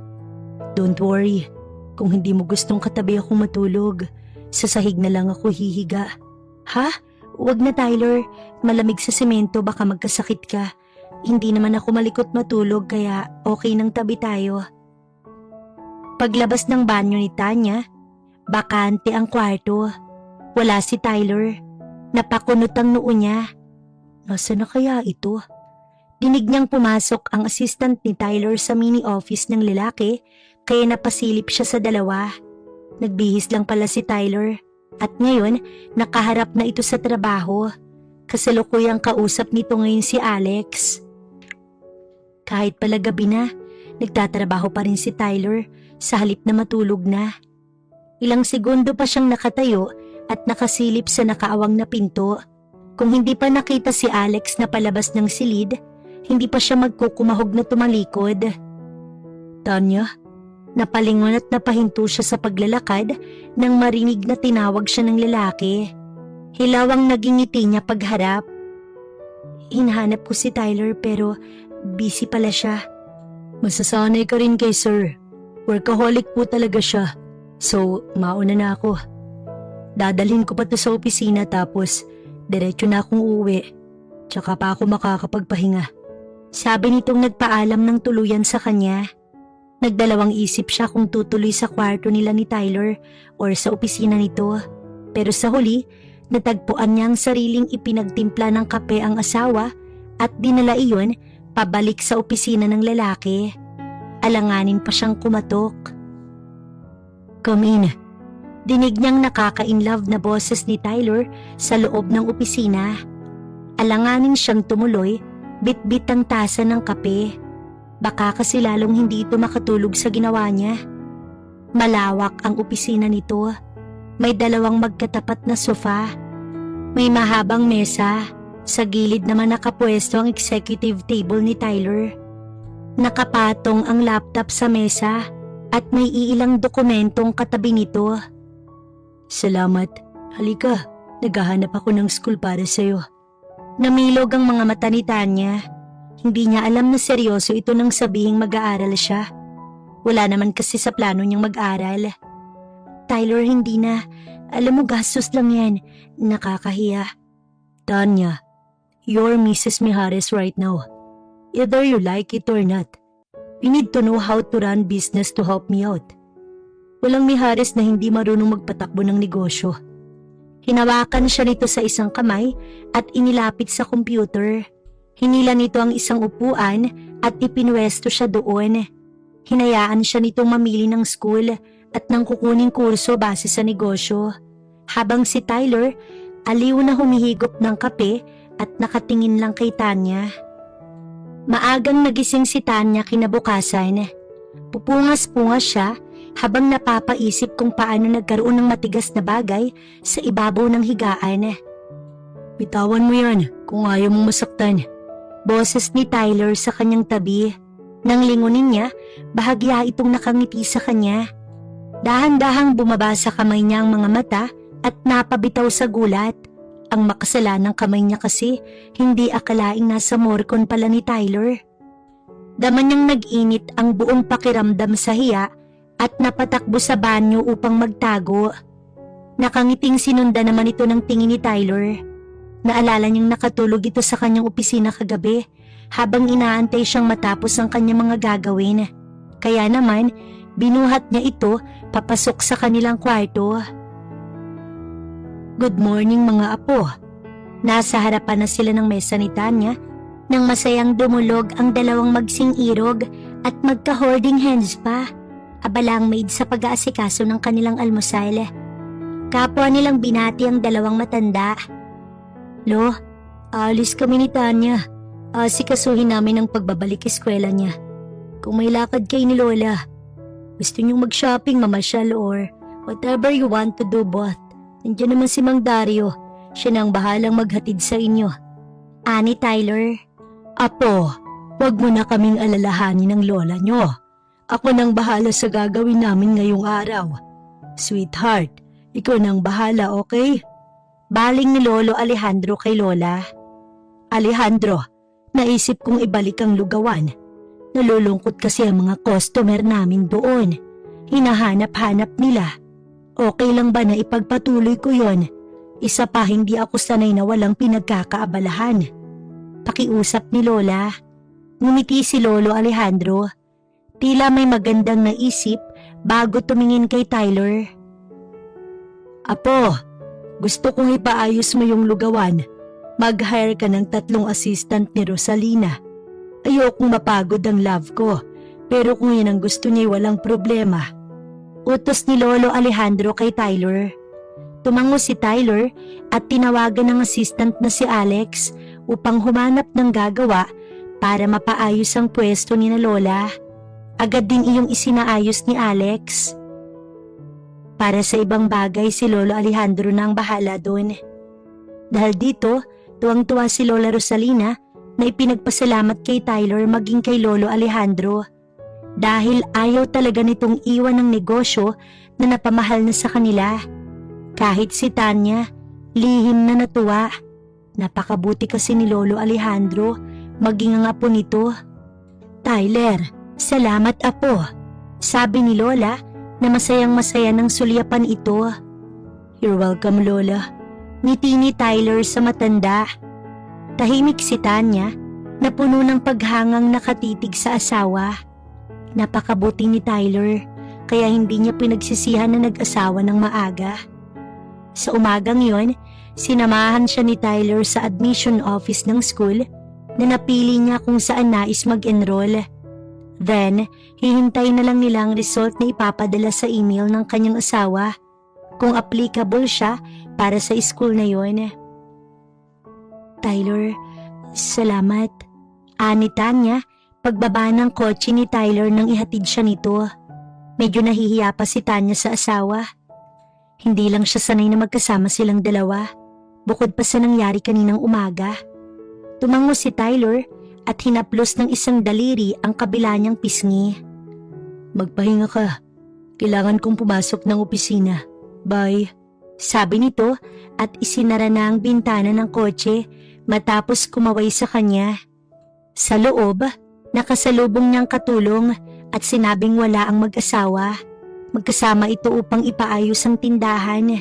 Don't worry. Kung hindi mo gustong katabi akong matulog, sa sahig na lang ako hihiga. Ha? Wag na, Tyler. Malamig sa semento, baka magkasakit ka. Hindi naman ako malikot matulog kaya okay nang tabi tayo. Paglabas ng banyo ni Tanya, bakante ang kwarto. Wala si Tyler. Napakunot ang noo niya. Nasaan na kaya ito? Dinig niyang pumasok ang assistant ni Tyler sa mini office ng lalaki kaya napasilip siya sa dalawa. Nagbihis lang pala si Tyler. At ngayon, nakaharap na ito sa trabaho. Kasalukuyang kausap nito ngayon si Alex. Kahit pala gabi na, Nagtatrabaho pa rin si Tyler sa halip na matulog na. Ilang segundo pa siyang nakatayo at nakasilip sa nakaawang na pinto. Kung hindi pa nakita si Alex na palabas ng silid, hindi pa siya magkukumahog na tumalikod. Tanya, napalingon at napahinto siya sa paglalakad nang marinig na tinawag siya ng lalaki. Hilawang naging ngiti niya pagharap. Hinahanap ko si Tyler pero busy pala siya. Masasanay ka rin kay sir. Workaholic po talaga siya. So, mauna na ako. Dadalhin ko pa to sa opisina tapos diretso na akong uuwi. Tsaka pa ako makakapagpahinga. Sabi nitong nagpaalam ng tuluyan sa kanya. Nagdalawang isip siya kung tutuloy sa kwarto nila ni Tyler or sa opisina nito. Pero sa huli, natagpuan niya ang sariling ipinagtimpla ng kape ang asawa at dinala iyon pabalik sa opisina ng lalaki. Alanganin pa siyang kumatok. Come in. Dinig niyang nakaka-inlove na boses ni Tyler sa loob ng opisina. Alanganin siyang tumuloy, bit-bit ang tasa ng kape. Baka kasi lalong hindi ito makatulog sa ginawa niya. Malawak ang opisina nito. May dalawang magkatapat na sofa. May mahabang mesa. Sa gilid naman nakapwesto ang executive table ni Tyler. Nakapatong ang laptop sa mesa at may iilang dokumentong katabi nito. Salamat. Halika, naghahanap ako ng school para sa'yo. Namilog ang mga mata ni Tanya. Hindi niya alam na seryoso ito nang sabihing mag-aaral siya. Wala naman kasi sa plano niyang mag-aral. Tyler, hindi na. Alam mo, gastos lang yan. Nakakahiya. Tanya, you're Mrs. Mijares right now. Either you like it or not. You need to know how to run business to help me out. Walang Mijares na hindi marunong magpatakbo ng negosyo. Hinawakan siya nito sa isang kamay at inilapit sa computer. Hinila nito ang isang upuan at ipinwesto siya doon. Hinayaan siya nitong mamili ng school at ng kukuning kurso base sa negosyo. Habang si Tyler, aliw na humihigop ng kape at nakatingin lang kay Tanya. Maagang nagising si Tanya kinabukasan. Pupungas-pungas siya habang napapaisip kung paano nagkaroon ng matigas na bagay sa ibabaw ng higaan. Bitawan mo yan kung ayaw mong masaktan. Boses ni Tyler sa kanyang tabi. Nang lingunin niya, bahagya itong nakangiti sa kanya. Dahan-dahang bumaba sa kamay niya ang mga mata at napabitaw sa gulat. Ang makasalanang kamay niya kasi hindi akalaing nasa morcon pala ni Tyler. Dama niyang nag-init ang buong pakiramdam sa hiya at napatakbo sa banyo upang magtago. Nakangiting sinunda naman ito ng tingin ni Tyler. Naalala niyang nakatulog ito sa kanyang opisina kagabi habang inaantay siyang matapos ang kanyang mga gagawin. Kaya naman, binuhat niya ito papasok sa kanilang kwarto. Good morning mga apo. Nasa harapan na sila ng mesa ni Tanya nang masayang dumulog ang dalawang magsing irog at magka-holding hands pa. Abala ang maid sa pag-aasikaso ng kanilang almusal. Kapwa nilang binati ang dalawang matanda. Lo, alis kami ni Tanya. Asikasuhin namin ang pagbabalik eskwela niya. Kung may lakad kayo ni Lola, gusto niyong mag-shopping, mamasyal or whatever you want to do both. Nandiyan naman si Mang Dario. Siya nang bahalang maghatid sa inyo. Ani Tyler. Apo, wag mo na kaming alalahanin ng lola niyo. Ako nang bahala sa gagawin namin ngayong araw. Sweetheart, ikaw nang bahala, okay? Baling ni Lolo Alejandro kay Lola. Alejandro, naisip kong ibalik ang lugawan. Nalulungkot kasi ang mga customer namin doon. Hinahanap-hanap nila. Okay lang ba na ipagpatuloy ko yon? Isa pa, hindi ako sanay na walang pinagkakaabalahan. Pakiusap ni Lola. Ngumiti si Lolo Alejandro. Tila may magandang naisip bago tumingin kay Tyler. Apo, gusto kong ipaayos mo yung lugawan. Mag-hire ka ng 3 assistant ni Rosalina. Ayokong mapagod ang love ko, pero kung yan ang gusto niya walang problema. Utos ni Lolo Alejandro kay Tyler. Tumango si Tyler at tinawagan ng assistant na si Alex upang humanap ng gagawa para mapaayos ang pwesto ni na Lola. agad din iyong isinaayos ni Alex. Para sa ibang bagay, si Lolo Alejandro na ang bahala doon. Dahil dito, tuwang-tuwa si Lola Rosalina na ipinagpasalamat kay Tyler maging kay Lolo Alejandro dahil ayaw talaga nitong iwan ng negosyo na napamahal na sa kanila. Kahit si Tanya, lihim na natuwa. Napakabuti kasi ni Lolo Alejandro maging ang apo nito. Tyler, salamat apo, sabi ni Lola na masayang-masaya ng sulyapan ito. You're welcome, Lola. Ngiti ni Tyler sa matanda. Tahimik si Tanya na puno ng paghangang nakatitig sa asawa. Napakabuti ni Tyler kaya hindi niya pinagsisihan na nag-asawa ng maaga. Sa umagang yon, sinamahan siya ni Tyler sa admission office ng school na napili niya kung saan nais mag-enroll. Then, hihintay na lang nila ang result na ipapadala sa email ng kanyang asawa kung applicable siya para sa school na yon. Tyler, salamat. Ani Tanya, pagbaba ng kotse ni Tyler nang ihatid siya nito. Medyo nahihiya pa si Tanya sa asawa. Hindi lang siya sanay na magkasama silang dalawa, bukod pa sa nangyari kaninang umaga. Tumango si Tyler at hinaplos ng isang daliri ang kabila niyang pisngi. Magpahinga ka. Kailangan kong pumasok ng opisina. Bye. Sabi nito at isinara na ang bintana ng kotse matapos kumaway sa kanya. Sa loob, nakasalubong niyang katulong at sinabing wala ang mag-asawa. Magkasama ito upang ipaayos ang tindahan.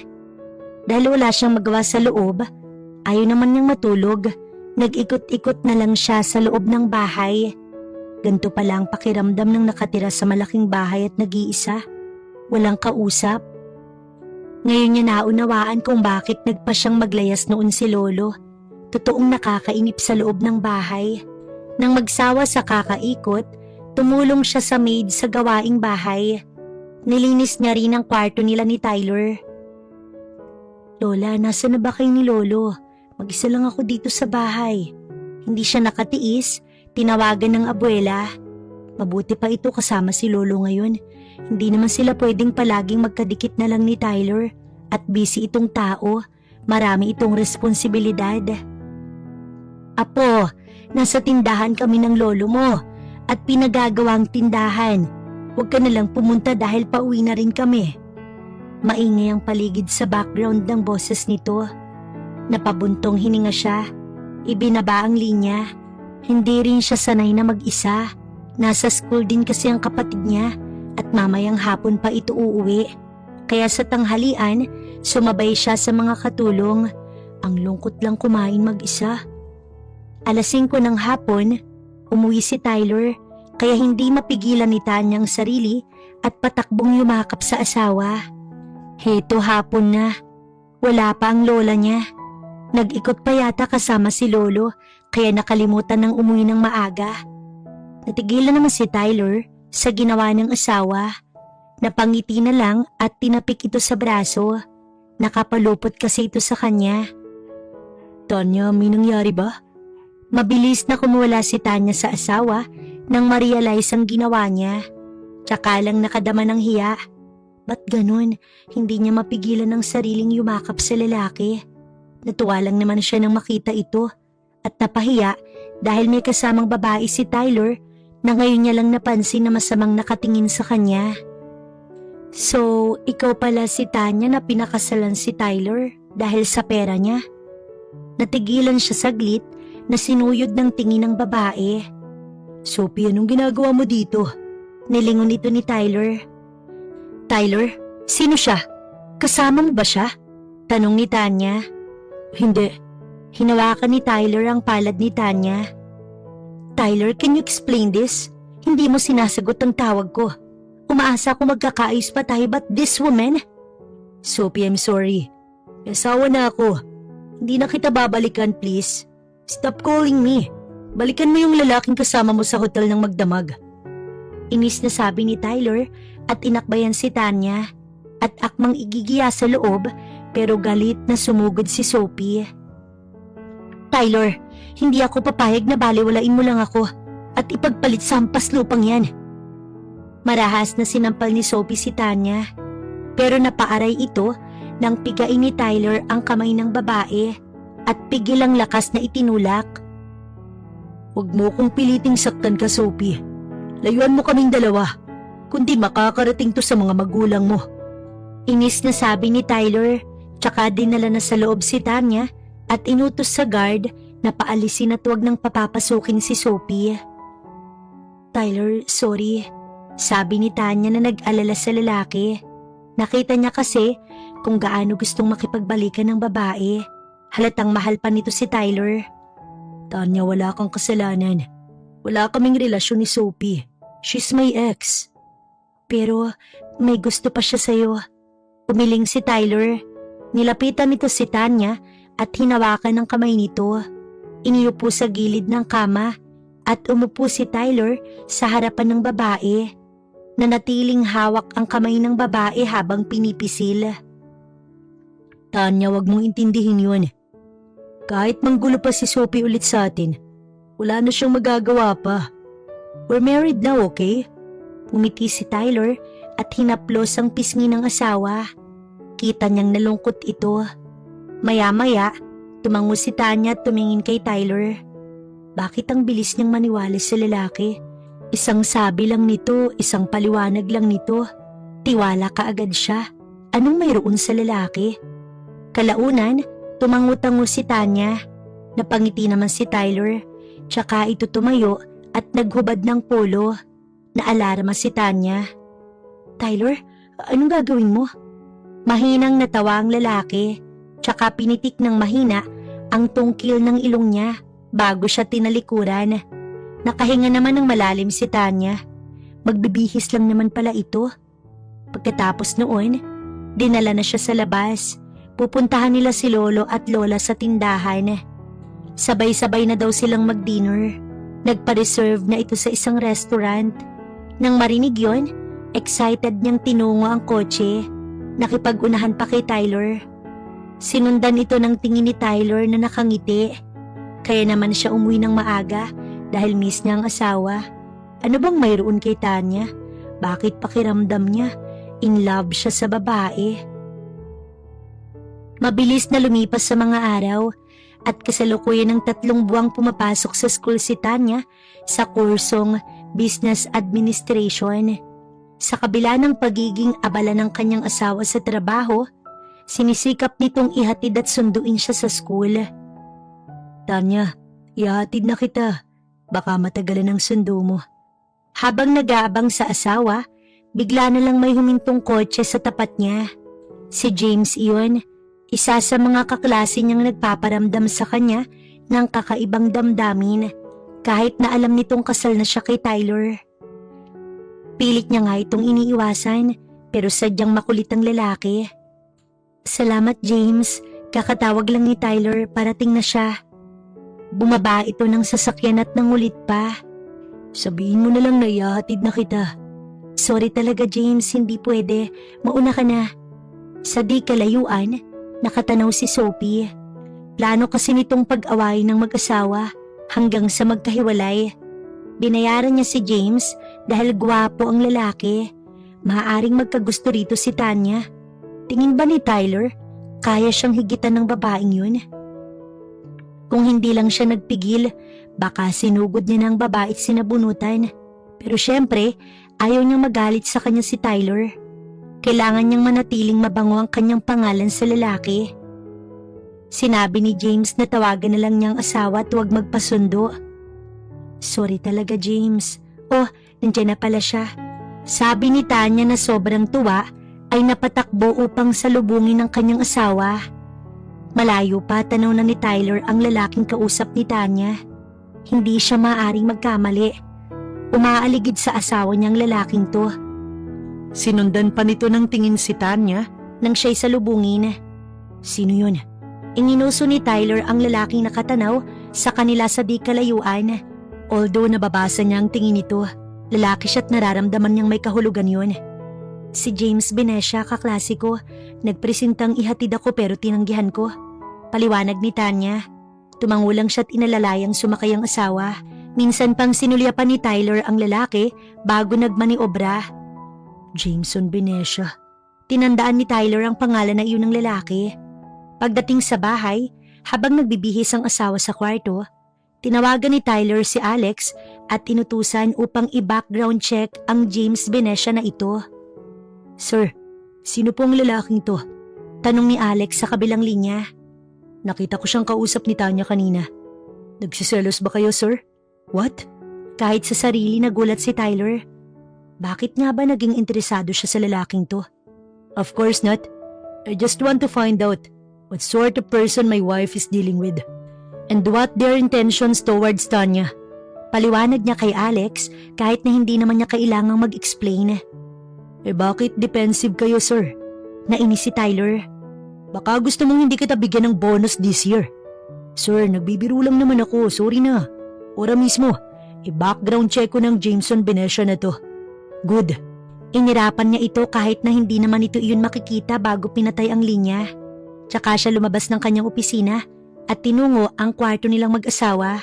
Dahil wala siyang magawa sa loob, ayaw naman niyang matulog. Nag-ikot-ikot na lang siya sa loob ng bahay. Ganto pala ang pakiramdam ng nakatira sa malaking bahay at nag-iisa. Walang kausap. Ngayon niya naunawaan kung bakit nagpa siyang maglayas noon si Lolo. Totoong nakakainip sa loob ng bahay. Nang magsawa sa kakaikot, tumulong siya sa maid sa gawaing bahay. Nilinis niya rin ang kwarto nila ni Tyler. Lola, nasa na ba kayo ni Lolo? Mag-isa lang ako dito sa bahay. Hindi siya nakatiis, tinawagan ng abuela. Mabuti pa ito kasama si Lolo ngayon. Hindi naman sila pwedeng palaging magkadikit na lang ni Tyler at busy itong tao. Marami itong responsibilidad. Apo, nasa tindahan kami ng lolo mo at pinagagawang tindahan. Huwag ka na lang pumunta dahil pauwi na rin kami. Maingay ang paligid sa background ng boses nito. Napabuntong hininga siya. Ibinaba ang linya. Hindi rin siya sanay na mag-isa. Nasa school din kasi ang kapatid niya at mamayang hapon pa ito uuwi. Kaya sa tanghalian, sumabay siya sa mga katulong. Ang lungkot lang kumain mag-isa. 5:00 ng hapon, umuwi si Tyler kaya hindi mapigilan ni Tanya ang sarili at patakbong yumakap sa asawa. Heto hapon na. Wala pa ang lola niya. Nag-ikot pa yata kasama si Lolo kaya nakalimutan ng umuwi ng maaga. Natigilan naman si Tyler sa ginawa ng asawa. Napangiti na lang at tinapik ito sa braso. Nakapalupot kasi ito sa kanya. Tanya, may nangyari ba? Mabilis na kumuwala si Tanya sa asawa nang ma-realize ang ginawa niya. Tsaka lang nakadama ng hiya. Ba't ganun? Hindi niya mapigilan ang sariling yumakap sa lalaki. Natuwa lang naman siya nang makita ito at napahiya dahil may kasamang babae si Tyler na ngayon niya lang napansin na masamang nakatingin sa kanya. So, ikaw pala si Tanya na pinakasalan si Tyler dahil sa pera niya? Natigilan siya saglit na sinuyod ng tingin ng babae. Sophie, anong ginagawa mo dito? Nilingon ito ni Tyler. Tyler, sino siya? Kasama mo ba siya? Tanong ni Tanya. Hindi. Hinawakan ni Tyler ang palad ni Tanya. Tyler, can you explain this? Hindi mo sinasagot ang tawag ko. Umaasa ako magkakaayos pa tayo, but this woman? Sophie, I'm sorry. May asawa na ako. Hindi na kita babalikan, please. Stop calling me. Balikan mo yung lalaking kasama mo sa hotel ng magdamag. Inis na sabi ni Tyler at inakbayan si Tanya. At akmang igigiya sa loob pero galit na sumugod si Sophie. Tyler, hindi ako papayag na baliwalain mo lang ako at ipagpalit sa hampas lupang yan. Marahas na sinampal ni Sophie si Tanya. Pero napaaray ito nang pigain ni Tyler ang kamay ng babae at pigil ang lakas na itinulak. Huwag mo kong piliting saktan ka, Sophie. Layuan mo kaming dalawa, kundi makakarating to sa mga magulang mo. Inis na sabi ni Tyler, tsaka dinala na sa loob si Tanya at inutos sa guard na paalisin at huwag nang papapasukin si Sophie. Tyler, sorry. Sabi ni Tanya na nag-alala sa lalaki. Nakita niya kasi kung gaano gustong makipagbalikan ng babae. Halatang mahal pa nito si Tyler. Tanya, wala kang kasalanan. Wala kaming relasyon ni Sophie. She's my ex. Pero may gusto pa siya sa'yo. Umiling si Tyler. Nilapitan nito si Tanya at hinawakan ng kamay nito. Iniupo sa gilid ng kama at umupo si Tyler sa harapan ng babae. Nanatiling hawak ang kamay ng babae habang pinipisil. Tanya, wag mong intindihin yun. Kahit manggulo pa si Sophie ulit sa atin, wala na siyang magagawa pa. We're married now, okay? Umiti si Tyler at hinaplos ang pisngi ng asawa. Kita niyang nalungkot ito. Maya-maya, tumango si Tanya at tumingin kay Tyler. Bakit ang bilis niyang maniwala sa lalaki? Isang sabi lang nito, isang paliwanag lang nito. Tiwala kaagad siya. Anong mayroon sa lalaki? Kalaunan, tumango-tango si Tanya. Napangiti naman si Tyler. Tsaka ito tumayo at naghubad ng polo. Naalarma si Tanya. Tyler, anong gagawin mo? Mahinang natawa ang lalaki. Tsaka pinitik ng mahina ang tungkil ng ilong niya bago siya tinalikuran. Nakahinga naman ng malalim si Tanya. Magbibihis lang naman pala ito. Pagkatapos noon, dinala na siya sa labas. Pupuntahan nila si Lolo at Lola sa tindahan. Sabay-sabay na daw silang mag-dinner. Nagpa-reserve na ito sa isang restaurant. Nang marinig yon, excited niyang tinungo ang kotse. Nakipag-unahan pa kay Tyler. Sinundan ito ng tingin ni Tyler na nakangiti. Kaya naman siya umuwi ng maaga dahil miss niya ang asawa. Ano bang mayroon kay Tanya? Bakit pakiramdam niya? In love siya sa babae. Mabilis na lumipas sa mga araw at kasalukuyan ng 3 buwang pumapasok sa school si Tanya sa kursong Business Administration. Sa kabila ng pagiging abala ng kanyang asawa sa trabaho, sinisikap nitong ihatid at sunduin siya sa school. Tanya, ihatid na kita. Baka matagalan ang sundo mo. Habang nag-aabang sa asawa, bigla na lang may humintong kotse sa tapat niya. Si James iyon, isa sa mga kaklase niyang nagpaparamdam sa kanya ng kakaibang damdamin kahit na alam nitong kasal na siya kay Tyler. Pilit niya nga itong iniiwasan pero sadyang makulit ang lalaki. Salamat James, kakatawag lang ni Tyler, parating na siya. Bumaba ito ng sasakyan at nangulit pa. Sabihin mo na lang na ihahatid na kita. Sorry talaga James, hindi pwede. Mauna ka na. Sa di kalayuan, nakatanaw si Sophie. Plano kasi nitong pag-awayin ng mag-asawa hanggang sa magkahiwalay. Binayaran niya si James dahil gwapo ang lalaki. Maaaring magkagusto rito si Tanya. Tingin ba ni Tyler, kaya siyang higitan ng babaeng yun? Kung hindi lang siya nagpigil, baka sinugod niya ng babae at sinabunutan. Pero syempre, ayaw niyang magalit sa kanya si Tyler. Kailangan niyang manatiling mabango ang kanyang pangalan sa lalaki. Sinabi ni James na tawagan na lang niyang asawa at huwag magpasundo. Sorry talaga James. Oh, nandiyan na pala siya. Sabi ni Tanya na sobrang tuwa ay napatakbo upang salubungin ang kanyang asawa. Malayo pa tanaw na ni Tyler ang lalaking kausap ni Tanya. Hindi siya maaaring magkamali. Umaaligid sa asawa niyang lalaking to. Sinundan pa nito ng tingin si Tanya nang siya'y salubungin. Sino yun? Ininuso ni Tyler ang lalaking nakatanaw sa kanila sa di kalayuan. Although nababasa niya ang tingin nito, lalaki siya't nararamdaman niyang may kahulugan yun. Si James Benesha, kaklase ko. Nagpresentang ihatid ako pero tinanggihan ko. Paliwanag ni Tanya. Tumango lang siya't inalalayang sumakay ang asawa. Minsan pang sinulyapan ni Tyler ang lalaki bago nagmaniobra. Jameson Benesia. Tinandaan ni Tyler ang pangalan na iyon ng lalaki. Pagdating sa bahay, habang nagbibihis ang asawa sa kwarto, tinawagan ni Tyler si Alex at inutusan upang i-background check ang James Benesia na ito. Sir, sino po ang lalaking to? Tanong ni Alex sa kabilang linya. Nakita ko siyang kausap ni Tanya kanina. Nagsiselos ba kayo, sir? What? Kahit sa sarili nagulat si Tyler. Bakit nga ba naging interesado siya sa lalaking to? Of course not. I just want to find out what sort of person my wife is dealing with and what their intentions towards Tanya. Paliwanag niya kay Alex kahit na hindi naman niya kailangang mag-explain. Bakit defensive kayo, sir? Nainis si Tyler. Baka gusto mong hindi kita bigyan ng bonus this year. Sir, nagbibiro lang naman ako. Sorry na. Ora mismo, i-background check ko ng Jameson Benesia na to. Good. Inirapan niya ito kahit na hindi naman ito iyon makikita bago pinatay ang linya. Tsaka siya lumabas ng kanyang opisina at tinungo ang kwarto nilang mag-asawa.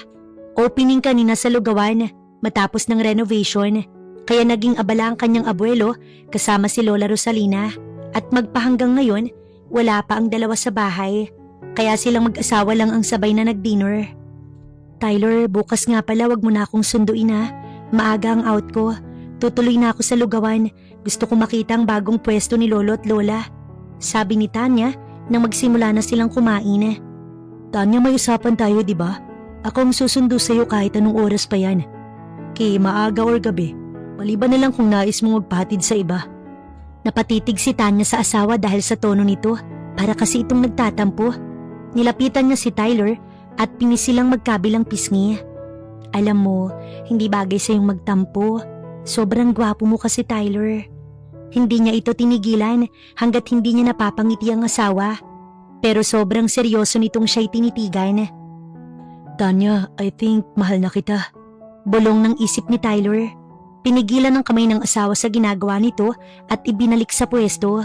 Opening kanina sa lugawan matapos ng renovation, kaya naging abala ang kanyang abuelo kasama si Lola Rosalina at magpahanggang ngayon wala pa ang dalawa sa bahay, kaya silang mag-asawa lang ang sabay na nag-dinner. Tyler, bukas nga pala wag mo na akong sunduin ha. Maaga ang out ko. Tutuloy na ako sa lugawan. Gusto ko makita ang bagong pwesto ni Lolo at Lola. Sabi ni Tanya nang magsimula na silang kumain. Tanya, may usapan tayo, di ba? Ako ang susundo sa'yo kahit anong oras pa yan. Kay maaga or gabi. Maliban na lang kung nais mong magpahatid sa iba. Napatitig si Tanya sa asawa dahil sa tono nito. Para kasi itong nagtatampo. Nilapitan niya si Tyler at pinisilang magkabilang pisngi. Alam mo, hindi bagay sa'yong magtampo. Sobrang gwapo mo kasi, Tyler. Hindi niya ito tinigilan hanggat hindi niya napapangiti ang asawa. Pero sobrang seryoso nitong siya'y tinitigan. Tanya, I think mahal na kita. Bulong ng isip ni Tyler. Pinigilan ng kamay ng asawa sa ginagawa nito at ibinalik sa pwesto.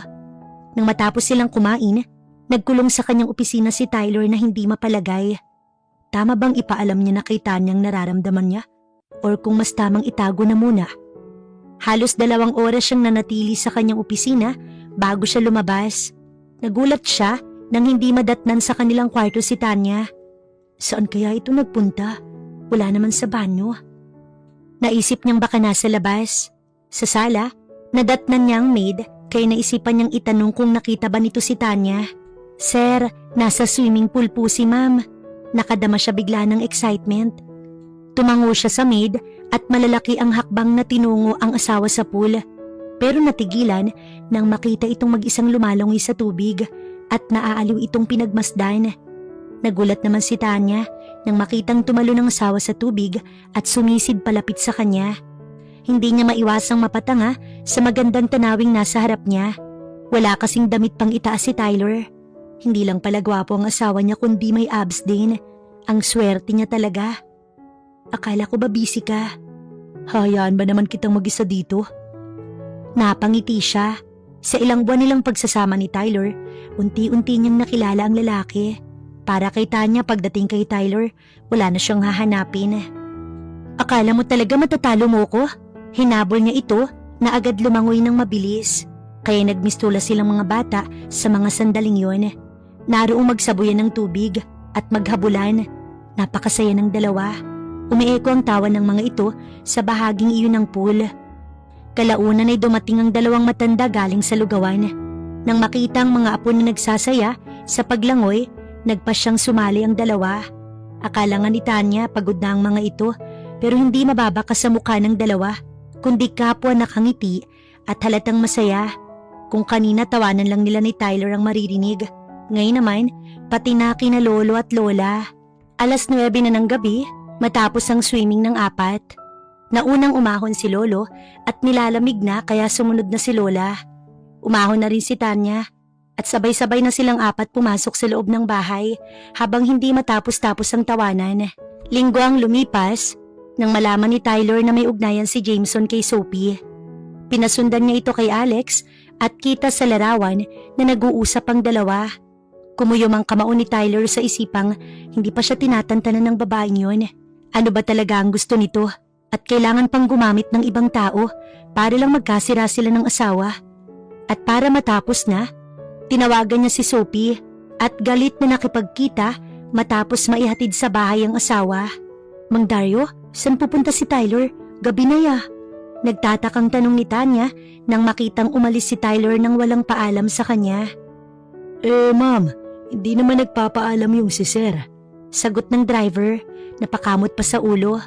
Nang matapos silang kumain, nagkulong sa kanyang opisina si Tyler na hindi mapalagay. Tama bang ipaalam niya na kay Tanyang nararamdaman niya? Or kung mas tamang itago na muna? Halos 2 oras siyang nanatili sa kanyang opisina bago siya lumabas. Nagulat siya nang hindi madatnan sa kanilang kwarto si Tanya. Saan kaya ito nagpunta? Wala naman sa banyo. Naisip niyang baka nasa labas. Sa sala, nadatnan niya ang maid kaya naisipan niyang itanong kung nakita ba nito si Tanya. Sir, nasa swimming pool po si ma'am. Nakadama siya bigla ng excitement. Tumango siya sa maid at malalaki ang hakbang na tinungo ang asawa sa pool. Pero natigilan nang makita itong mag-isang lumalangoy sa tubig at naaaliw itong pinagmasdan. Nagulat naman si Tanya nang makitang tumalo ng asawa sa tubig at sumisid palapit sa kanya. Hindi niya maiwasang mapatanga sa magandang tanawing nasa harap niya. Wala kasing damit pang itaas si Tyler. Hindi lang pala gwapo ang asawa niya kundi may abs din. Ang swerte niya talaga. Akala ko ba busy ka? Hayaan ba naman kitang mag-isa dito? Napangiti siya. Sa ilang buwan nilang pagsasama ni Tyler, unti-unti niyang nakilala ang lalaki. Para kay Tanya, pagdating kay Tyler, wala na siyang hahanapin. Akala mo talaga matatalo mo ko? Hinabol niya ito na agad lumangoy ng mabilis. Kaya nagmistula silang mga bata sa mga sandaling yon. Naroong magsabuyan ng tubig at maghabulan. Napakasaya ng dalawa. Umieko ang tawa ng mga ito sa bahaging iyon ng pool. Kalaunan ay dumating ang 2 matanda galing sa lugawan. Nang makita ang mga apo na nagsasaya sa paglangoy, nagpasyang sumali ang 2. Akala nga ni Tanya pagod na ang mga ito pero hindi mababaka sa mukha ng 2, kundi kapwa nakangiti at halatang masaya. Kung kanina tawanan lang nila ni Tyler ang maririnig, ngayon naman pati na kina Lolo at Lola. 9:00 na ng gabi matapos ang swimming ng 4. Naunang umahon si Lolo at nilalamig na kaya sumunod na si Lola. Umahon na rin si Tanya at sabay-sabay na silang 4 pumasok sa loob ng bahay habang hindi matapos-tapos ang tawanan. Linggo ang lumipas nang malaman ni Tyler na may ugnayan si Jameson kay Sophie. Pinasundan niya ito kay Alex at kita sa larawan na nag-uusap ang 2. Kumuyom ang kamao ni Tyler sa isipang hindi pa siya tinatantanan ng babaeng yun. Ano ba talaga ang gusto nito? at kailangan pang gumamit ng ibang tao para lang magkasira sila ng asawa. At para matapos na, tinawagan niya si Sophie at galit na nakipagkita matapos maihatid sa bahay ang asawa. Mang Dario, saan pupunta si Tyler? Gabi na ya. Nagtatakang tanong ni Tanya nang makitang umalis si Tyler nang walang paalam sa kanya. Ma'am, hindi naman nagpapaalam yung si Sir. Sagot ng driver, napakamot pa sa ulo.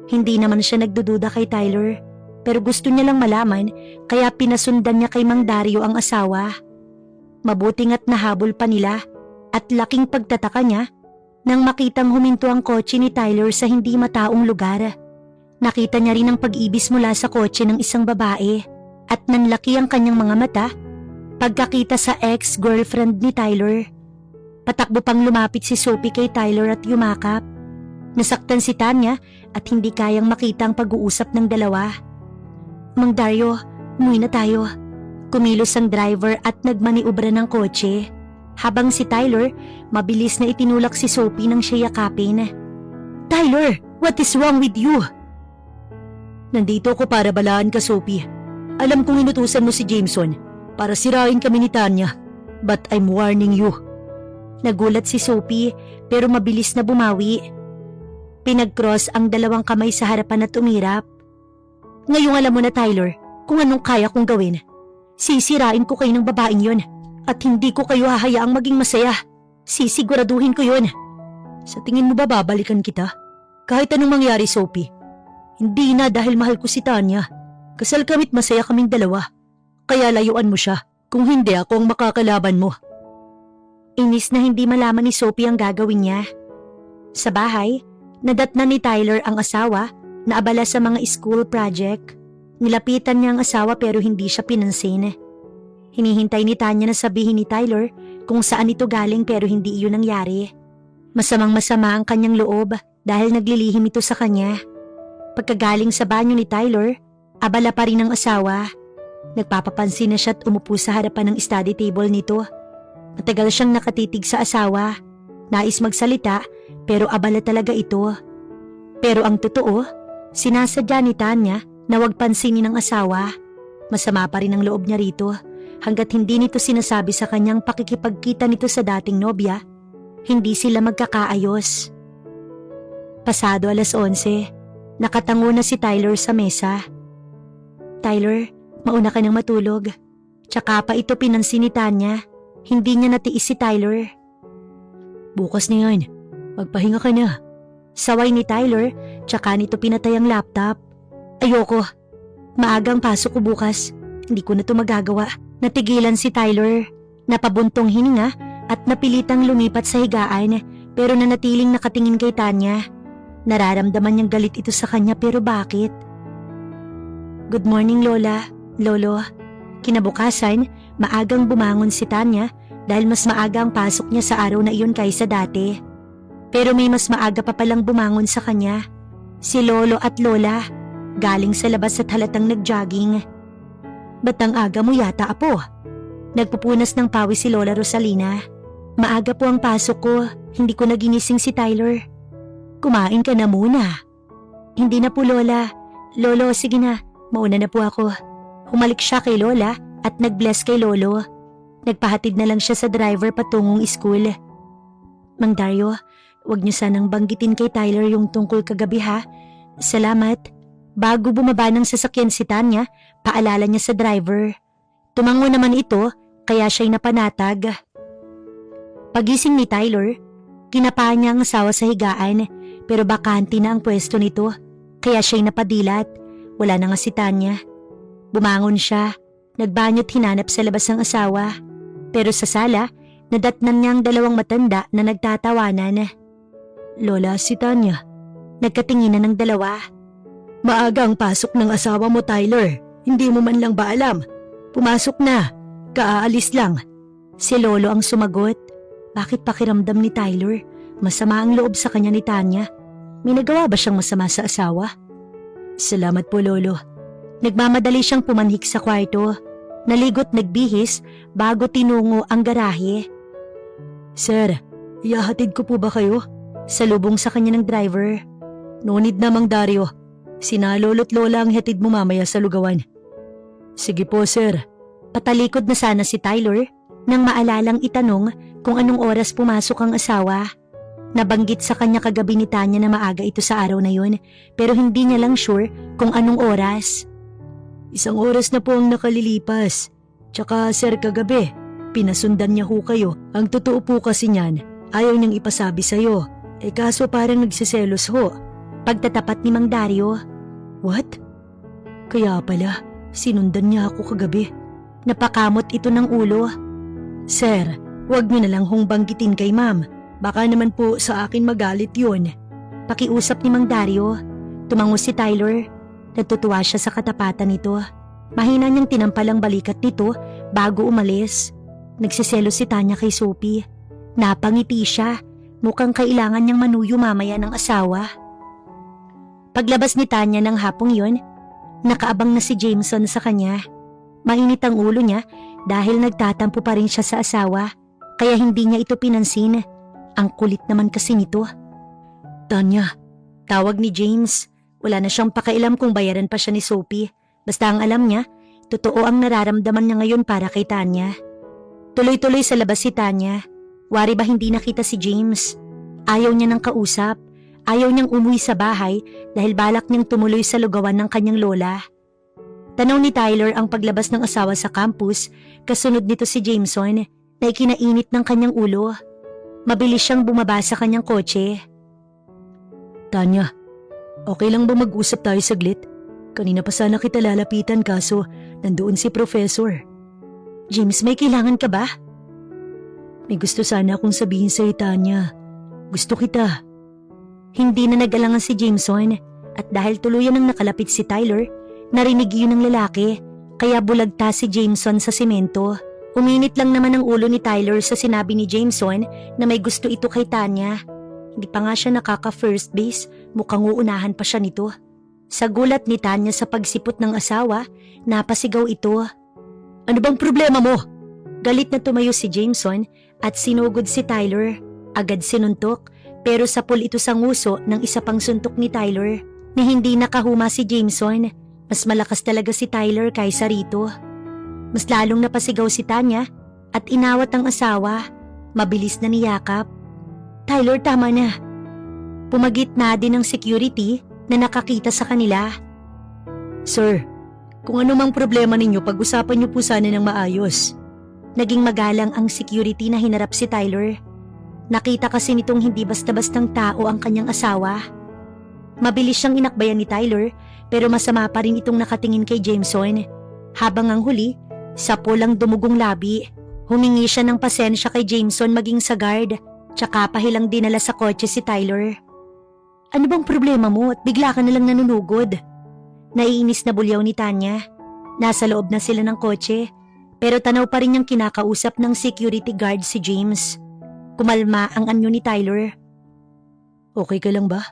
Hindi naman siya nagdududa kay Tyler, pero gusto niya lang malaman kaya pinasundan niya kay Mang Dario ang asawa. Mabuting at nahabol pa nila at laking pagtataka niya nang makitang huminto ang kotse ni Tyler sa hindi mataong lugar. Nakita niya rin ang pag-ibis mula sa kotse ng isang babae at nanlaki ang kanyang mga mata pagkakita sa ex-girlfriend ni Tyler. Patakbo pang lumapit si Sophie kay Tyler at yumakap. Nasaktan si Tanya at hindi kayang makita ang pag-uusap ng dalawa. Mang Dario, umuwi na tayo. Kumilos ang driver at nagmaniubra ng kotse. Habang si Tyler, mabilis na itinulak si Sophie nang siya yakapin. Tyler, what is wrong with you? Nandito ako para balaan ka, Sophie. Alam kong inutusan mo si Jameson para sirain kami ni Tanya. But I'm warning you. Nagulat si Sophie pero mabilis na bumawi. Pinag-cross ang dalawang kamay sa harapan at umirap. Ngayong alam mo na, Tyler, kung anong kaya kong gawin. Sisirain ko kayo ng babaeng yon at hindi ko kayo hahayaang maging masaya. Sisiguraduhin ko yon. Sa tingin mo ba babalikan kita? Kahit anong mangyari, Sophie. Hindi na dahil mahal ko si Tanya. Kasal kami't masaya kaming dalawa. Kaya layuan mo siya. Kung hindi, ako ang makakalaban mo. Inis na hindi malaman ni Sophie ang gagawin niya. Sa bahay, nadatnan ni Tyler ang asawa na abala sa mga school project. Nilapitan niya ang asawa pero hindi siya pinansin. Hinihintay ni Tanya na sabihin ni Tyler kung saan ito galing pero hindi iyon nangyari. Masamang-masama ang kanyang loob dahil naglilihim ito sa kanya. Pagkagaling sa banyo ni Tyler, abala pa rin ang asawa. Nagpapapansin na siya at umupo sa harapan ng study table nito. Matagal siyang nakatitig sa asawa. Nais magsalita pero abala talaga ito. Pero ang totoo, sinasadya ni Tanya na wag pansinin ng asawa. Masama pa rin ang loob niya rito hanggat hindi nito sinasabi sa kanyang pakikipagkita nito sa dating nobya, hindi sila magkakaayos. Pasado 11:00, nakatango na si Tyler sa mesa. Tyler, mauna ka nang matulog. Tsaka pa ito pinansin ni Tanya. Hindi niya natiis si Tyler. Bukas na yan. Magpahinga ka na. Saway ni Tyler, tsaka nito pinatay ang laptop. Ayoko. Maagang pasok ko bukas. Hindi ko na to magagawa. Natigilan si Tyler. Napabuntong hininga at napilitang lumipat sa higaan pero nanatiling nakatingin kay Tanya. Nararamdaman niyang galit ito sa kanya pero bakit? Good morning, Lola. Lolo. Kinabukasan, maagang bumangon si Tanya dahil mas maaga ang pasok niya sa araw na iyon kaysa dati. Pero may mas maaga pa palang bumangon sa kanya. Si Lolo at Lola, galing sa labas at halatang nag-jogging. Ba't ang aga mo yata, apo? Nagpupunas ng pawis si Lola Rosalina. Maaga po ang pasok ko, hindi ko naginising si Tyler. Kumain ka na muna. Hindi na po, Lola. Lolo, sige na, mauna na po ako. Humalik siya kay Lola at nag-bless kay Lolo. Nagpahatid na lang siya sa driver patungong school. Mang Dario, wag niyo sanang banggitin kay Tyler yung tungkol kagabi ha. Salamat. Bago bumaba ng sasakyan si Tanya, paalala niya sa driver. Tumango naman ito, kaya siya'y napanatag. Pagising ni Tyler, kinapaan niya ang asawa sa higaan, pero bakante na ang pwesto nito, kaya siya'y napadilat. Wala na nga si Tanya. Bumangon siya, nagbanyo't hinanap sa labas ang asawa. Pero sa sala, nadatnan niya ang dalawang matanda na nagtatawanan. Lola, si Tanya. Nagkatinginan ng dalawa. Maaga ang pasok ng asawa mo, Tyler. Hindi mo man lang ba alam? Pumasok na. Kaaalis lang. Si Lolo ang sumagot. Bakit pakiramdam ni Tyler? Masama ang loob sa kanya ni Tanya. May nagawa ba siyang masama sa asawa? Salamat po, Lolo. Nagmamadali siyang pumanhik sa kwarto. Naligot nagbihis bago tinungo ang garahe. Sir, ihahatid ko po ba kayo? Salubong sa kanya ng driver. No need na, Mang Dario. Sina lolo't lola ang hatid mo mamaya sa lugawan. Sige po, sir. Patalikod na sana si Tyler nang maalalang itanong kung anong oras pumasok ang asawa. Nabanggit sa kanya kagabi ni Tanya na maaga ito sa araw na yun pero hindi niya lang sure kung anong oras. 1 oras na po ang nakalilipas. Tsaka sir, kagabi, pinasundan niya ho kayo. Ang totoo po kasi niyan, ayaw niyang ipasabi sa'yo. Kaso parang nagsiselos ho. Pagtatapat ni Mang Dario. What? Kaya pala, sinundan niya ako kagabi. Napakamot ito ng ulo. Sir, huwag niyo na lang hong banggitin kay ma'am. Baka naman po sa akin magalit yun. Pakiusap ni Mang Dario. Tumango si Tyler. Natutuwa siya sa katapatan nito. Mahina niyang tinampal ang balikat nito bago umalis. Nagsiselo si Tanya kay Sophie. Napangiti siya. Mukhang kailangan niyang manuyo mamaya ng asawa. Paglabas ni Tanya ng hapong yon, nakaabang na si Jameson sa kanya. Mainit ang ulo niya dahil nagtatampo pa rin siya sa asawa. Kaya hindi niya ito pinansin. Ang kulit naman kasi nito. Tanya, Tawag ni James. Wala na siyang pakialam kung bayaran pa siya ni Sophie. Basta ang alam niya, totoo ang nararamdaman niya ngayon para kay Tanya. Tuloy-tuloy sa labas si Tanya. Wari ba hindi nakita si James? Ayaw niya ng kausap. Ayaw niyang umuwi sa bahay dahil balak niyang tumuloy sa lugawan ng kanyang lola. Tanaw ni Tyler ang paglabas ng asawa sa campus, kasunod nito si Jameson na ikinainit ng kanyang ulo. Mabilis siyang bumaba sa kanyang kotse. Tanya, okay lang ba mag-usap tayo saglit? Kanina pa sana kita lalapitan kaso nandoon si Professor. James, may kailangan ka ba? May gusto sana akong sabihin sa'yo, Tanya. Gusto kita. Hindi na nag-alangan si Jameson at dahil tuluyan ang nakalapit si Tyler, narinig yun ng lalaki kaya bulagta si Jameson sa semento. Uminit lang naman ang ulo ni Tyler sa sinabi ni Jameson na may gusto ito kay Tanya. Hindi pa nga siya nakaka-first base, mukhang uunahan pa siya nito. Sa gulat ni Tanya sa pagsipot ng asawa, napasigaw ito. Ano bang problema mo? Galit na tumayo si Jameson at sinugod si Tyler. Agad sinuntok pero sapul ito sa nguso ng isa pang suntok ni Tyler. Ni hindi nakahuma si Jameson, mas malakas talaga si Tyler kaysa rito. Mas lalong napasigaw si Tanya at inawat ang asawa. Mabilis na niyakap. Tyler, tama na. Pumagit na din ng security na nakakita sa kanila. Sir, kung ano mang problema ninyo, pag-usapan niyo po sana ng maayos. Naging magalang ang security na hinarap si Tyler. Nakita kasi nitong hindi basta-bastang tao ang kanyang asawa. Mabilis siyang inakbayan ni Tyler pero masama pa rin itong nakatingin kay Jameson. Habang ang huli, sa pulang dumugong labi, humingi siya ng pasensya kay Jameson maging sa guard, tsaka pahilang dinala sa kotse si Tyler. Ano bang problema mo at bigla ka nalang nanunugod? Naiinis na bulyaw ni Tanya. Nasa loob na sila ng kotse, pero tanaw pa rin niyang kinakausap ng security guard si James. Kumalma ang anyo ni Tyler. Okay ka lang ba?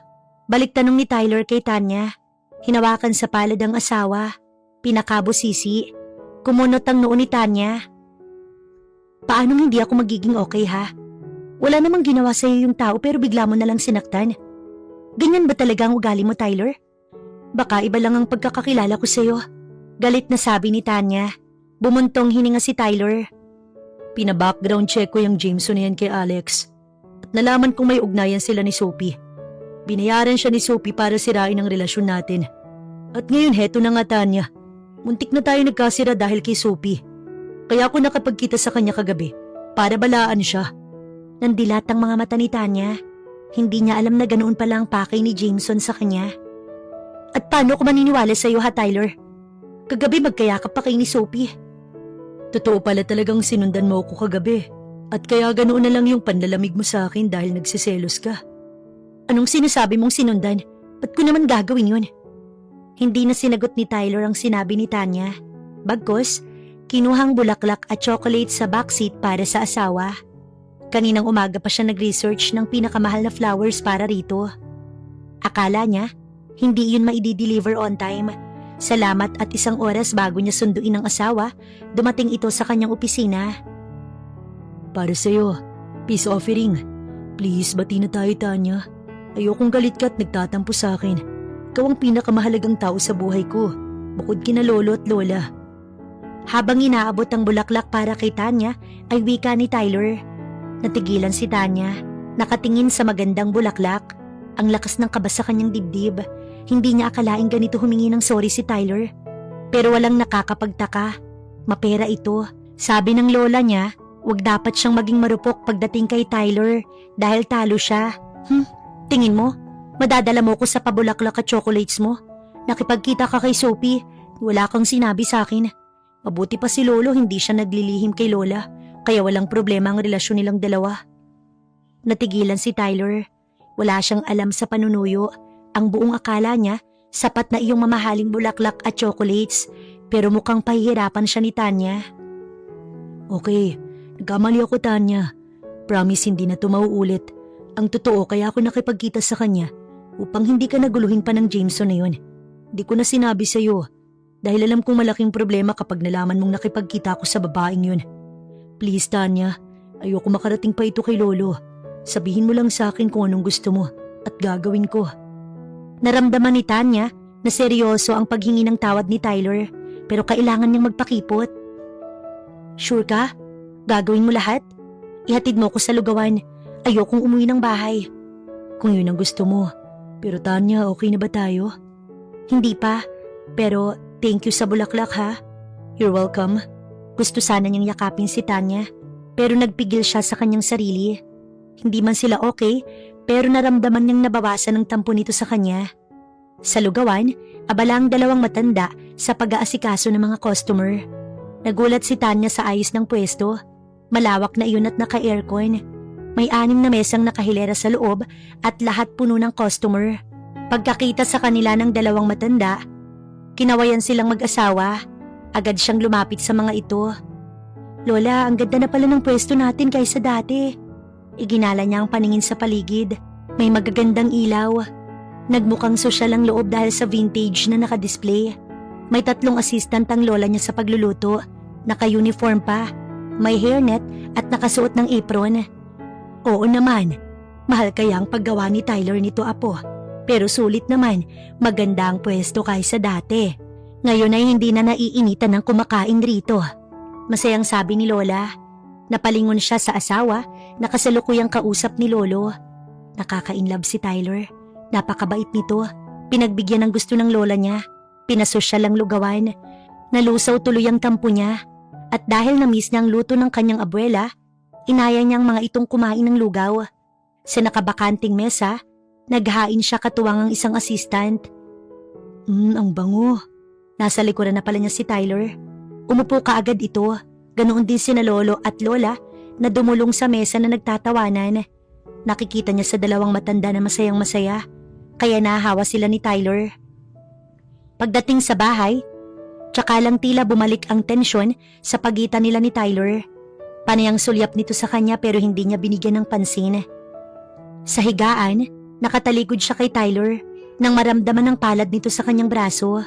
Balik tanong ni Tyler kay Tanya. Hinawakan sa palad ang asawa. Pinakabusisi. Kumunot ang noo ni Tanya. Paano hindi ako magiging okay ha? Wala namang ginawa sa'yo yung tao pero bigla mo nalang sinaktan. Ganyan ba talaga ang ugali mo, Tyler? Baka iba lang ang pagkakakilala ko sa'yo. Galit na sabi ni Tanya. Bumuntong hininga si Tyler. Pina-background check ko yung Jameson na yan kay Alex. At nalaman kong may ugnayan sila ni Sophie. Binayaran siya ni Sophie para sirain ang relasyon natin. At ngayon heto na nga, Tanya. Muntik na tayo nagkasira dahil kay Sophie. Kaya ako nakapagkita sa kanya kagabi para balaan siya. Nandilat ang mga mata ni Tanya. Hindi niya alam na ganoon pala ang pakay ni Jameson sa kanya. At paano ko maniniwala sa iyo ha, Tyler? Kagabi magkayakap pa kay ni Sophie. Totoo pala talagang sinundan mo ako kagabi. At kaya ganoon na lang yung panlalamig mo sa akin dahil nagsiselos ka. Anong sinasabi mong sinundan? Ba't ko naman gagawin yun? Hindi na sinagot ni Tyler ang sinabi ni Tanya. Bagkus, kinuhang bulaklak at chocolate sa backseat para sa asawa. Kaninang umaga pa siya nag-research ng pinakamahal na flowers para rito. Akala niya, hindi yun maidi-deliver on time. Salamat at 1 oras bago niya sunduin ang asawa, dumating ito sa kanyang opisina. Para sa'yo, peace offering. Please, bati na tayo, Tanya. Ayokong galit ka at nagtatampo sa akin. Ikaw ang pinakamahalagang tao sa buhay ko, bukod kina lolo at lola. Habang inaabot ang bulaklak para kay Tanya, ay wika ni Tyler. Natigilan si Tanya, nakatingin sa magandang bulaklak. Ang lakas ng kaba sa kanyang dibdib. Hindi niya akalaing ganito humingi ng sorry si Tyler. Pero walang nakakapagtaka. Mapera ito. Sabi ng lola niya, wag dapat siyang maging marupok pagdating kay Tyler dahil talo siya. Tingin mo, madadala mo ko sa pabulaklak at chocolates mo? Nakipagkita ka kay Sophie, wala kang sinabi sa akin. Mabuti pa si Lolo hindi siya naglilihim kay Lola, kaya walang problema ang relasyon nilang dalawa. Natigilan si Tyler. Wala siyang alam sa panunuyo. Ang buong akala niya, sapat na iyong mamahaling bulaklak at chocolates, pero mukhang pahihirapan siya ni Tanya. Okay, nagkamali ako Tanya. Promise hindi na ito mauulit. Ang totoo kaya ako nakipagkita sa kanya upang hindi ka naguluhin pa ng Jameson na yun. Di ko na sinabi sa'yo dahil alam kong malaking problema kapag nalaman mong nakipagkita ako sa babaeng yun. Please Tanya, ayoko makarating pa ito kay Lolo. Sabihin mo lang sa akin kung anong gusto mo at gagawin ko. Naramdaman ni Tanya na seryoso ang paghingi ng tawad ni Tyler pero kailangan niyang magpakipot. Sure ka? Gagawin mo lahat? Ihatid mo ko sa lugawan. Ayokong umuwi ng bahay. Kung yun ang gusto mo. Pero Tanya, okay na ba tayo? Hindi pa. Pero thank you sa bulaklak ha. You're welcome. Gusto sana niyang yakapin si Tanya pero nagpigil siya sa kanyang sarili. Hindi man sila okay pero naramdaman niyang nabawasan ang tampo nito sa kanya. Sa lugawan, abala ang dalawang matanda sa pag-aasikaso ng mga customer. Nagulat si Tanya sa ayos ng pwesto. Malawak na iyon at naka-aircon. May 6 na mesang nakahilera sa loob at lahat puno ng customer. Pagkakita sa kanila ng dalawang matanda, kinawayan silang mag-asawa. Agad siyang lumapit sa mga ito. Lola, ang ganda na pala ng pwesto natin kaysa dati. Iginala niya ang paningin sa paligid. May magagandang ilaw. Nagmukhang sosyal ang loob dahil sa vintage na nakadisplay. May 3 assistant ang lola niya sa pagluluto. Naka-uniform pa. May hairnet at nakasuot ng apron. Oo naman, mahal kaya ang paggawa ni Tyler nito apo. Pero sulit naman, maganda ang pwesto kaysa dati. Ngayon ay hindi na naiinitan ng kumakain rito. Masayang sabi ni Lola. Napalingon siya sa asawa na kasalukuyang kausap ni Lolo. Nakaka-inlove si Tyler. Napakabait nito. Pinagbigyan ng gusto ng lola niya. Pinasosyal ang lugawan. Nalusaw tuloy ang tampo niya. At dahil na-miss niya ang luto ng kanyang abuela, inaya niyang mga itong kumain ng lugaw. Sa nakabakanting mesa, naghain siya katuwang ang isang assistant. Ang bango. Nasa likuran na pala niya si Tyler. Umupo kaagad ito. Ganoon din sina Lolo at Lola na dumulong sa mesa na nagtatawanan. Nakikita niya sa dalawang matanda na masayang masaya, kaya nahahawa sila ni Tyler. Pagdating sa bahay, tsaka lang tila bumalik ang tensyon sa pagitan nila ni Tyler. Panay ang sulyap nito sa kanya pero hindi niya binigyan ng pansin. Sa higaan, nakatalikod siya kay Tyler nang maramdaman ng palad nito sa kanyang braso.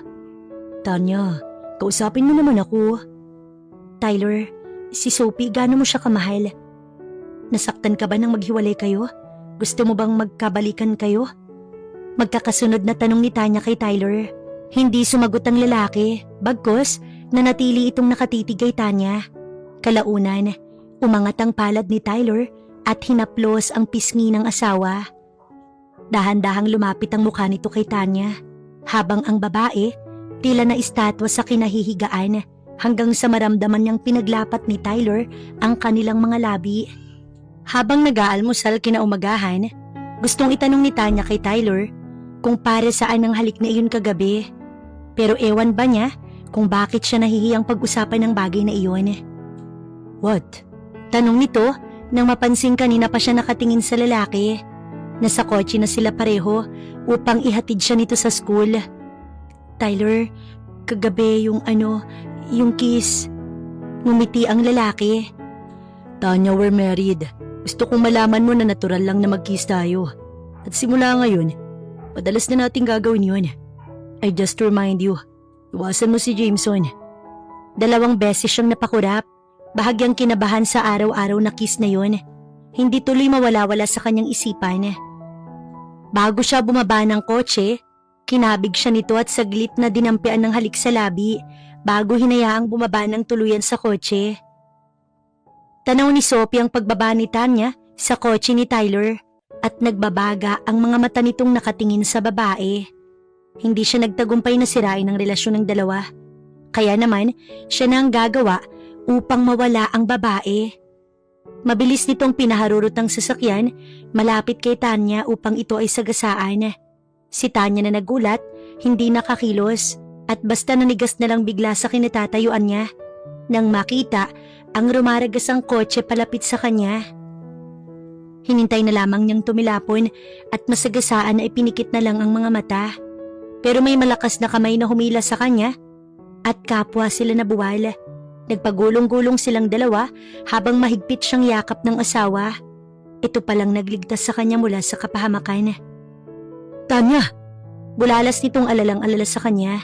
Tanya, kausapin mo naman ako. Tyler, si Sophie, gaano mo siya kamahal? Nasaktan ka ba nang maghiwalay kayo? Gusto mo bang magkabalikan kayo? Magkakasunod na tanong ni Tanya kay Tyler. Hindi sumagot ang lalaki, bagkus nanatili itong nakatitig kay Tanya. Kalaunan, umangat ang palad ni Tyler at hinaplos ang pisngi ng asawa. Dahan-dahang lumapit ang mukha nito kay Tanya, habang ang babae tila na estatwa sa kinahihigaan hanggang sa maramdaman niyang pinaglapat ni Tyler ang kanilang mga labi. Habang nag-aalmusal kinaumagahan, gustong itanong ni Tanya kay Tyler kung para saan ang halik na iyon kagabi. Pero ewan ba niya kung bakit siya nahihiyang pag-usapan ng bagay na iyon. What? Tanong nito nang mapansin kanina pa siya nakatingin sa lalaki. Nasa kotse na sila pareho upang ihatid siya nito sa school. Tyler, kagabi yung kiss. Ngumiti ang lalaki. Tanya, we're married. Gusto kong malaman mo na natural lang na mag-kiss tayo. At simula ngayon, madalas na natin gagawin yun. I just remind you, iwasan mo si Jameson. 2 beses siyang napakurap. Bahagyang kinabahan sa araw-araw na kiss na yun. Hindi tuloy mawala-wala sa kanyang isipan. Bago siya bumaba ng kotse, Kinabig siya nito at saglit na dinampian ng halik sa labi bago hinayaang bumaba ng tuluyan sa kotse. Tanaw ni Sophie ang pagbaba ni Tanya sa kotse ni Tyler at nagbabaga ang mga mata nitong nakatingin sa babae. Hindi siya nagtagumpay na sirain ang relasyon ng dalawa. Kaya naman, siya na ang gagawa upang mawala ang babae. Mabilis nitong pinaharurot ang sasakyan malapit kay Tanya upang ito ay sagasaan. Si Tanya na nagulat, hindi nakakilos at basta nanigas na lang bigla sa kinatatayuan niya nang makita ang rumaragas ang kotse palapit sa kanya. Hinintay na lamang niyang tumilapon at masagasaan na ipinikit na lang ang mga mata. Pero may malakas na kamay na humila sa kanya at kapwa sila nabuwal. Nagpagulong-gulong silang dalawa habang mahigpit siyang yakap ng asawa. Ito palang nagligtas sa kanya mula sa kapahamakan. Tanya! Bulalas nitong alalang-alala sa kanya.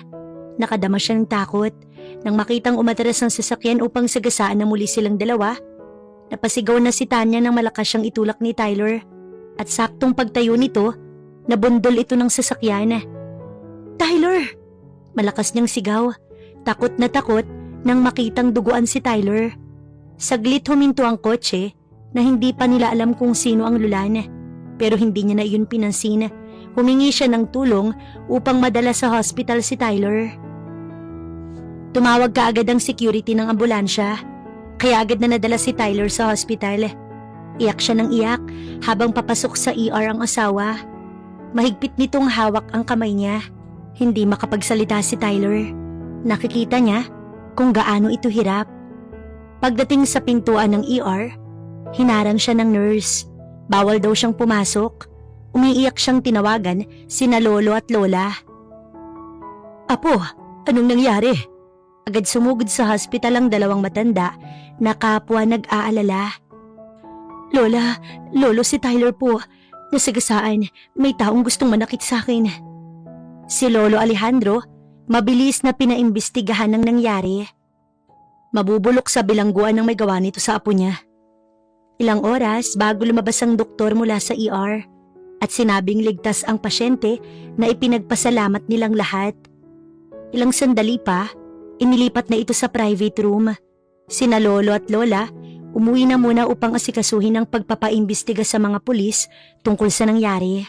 Nakadama siya ng takot nang makitang umatras ang sasakyan upang sagasaan na muli silang dalawa. Napasigaw na si Tanya nang malakas siyang itulak ni Tyler at saktong pagtayo nito, nabundol ito ng sasakyan. Tyler! Malakas niyang sigaw, takot na takot nang makitang duguan si Tyler. Saglit huminto ang kotse na hindi pa nila alam kung sino ang lulan. Pero hindi niya na iyon pinansin. Humingi siya ng tulong upang madala sa hospital si Tyler. Tumawag kaagad ang security ng ambulansya, kaya agad na nadala si Tyler sa hospital. Iyak siya ng iyak habang papasok sa ER ang asawa. Mahigpit nitong hawak ang kamay niya. Hindi makapagsalita si Tyler. Nakikita niya kung gaano ito hirap. Pagdating sa pintuan ng ER, hinarang siya ng nurse. Bawal daw siyang pumasok. Umiiyak siyang tinawagan sina lolo at lola. Apo, anong nangyari? Agad sumugod sa hospital ang dalawang matanda na kapwa nag-aalala. Lola, lolo, si Tyler po. Nasagasaan, may taong gustong manakit sa akin. Si Lolo Alejandro, mabilis na pinaimbestigahan ng nangyari. Mabubulok sa bilangguan ng may gawa nito sa apo niya. Ilang oras bago lumabas ang doktor mula sa ER at sinabing ligtas ang pasyente na ipinagpasalamat nilang lahat. Ilang sandali pa, inilipat na ito sa private room. Sina Lolo at Lola, umuwi na muna upang asikasuhin ang pagpapaimbestiga sa mga pulis tungkol sa nangyari.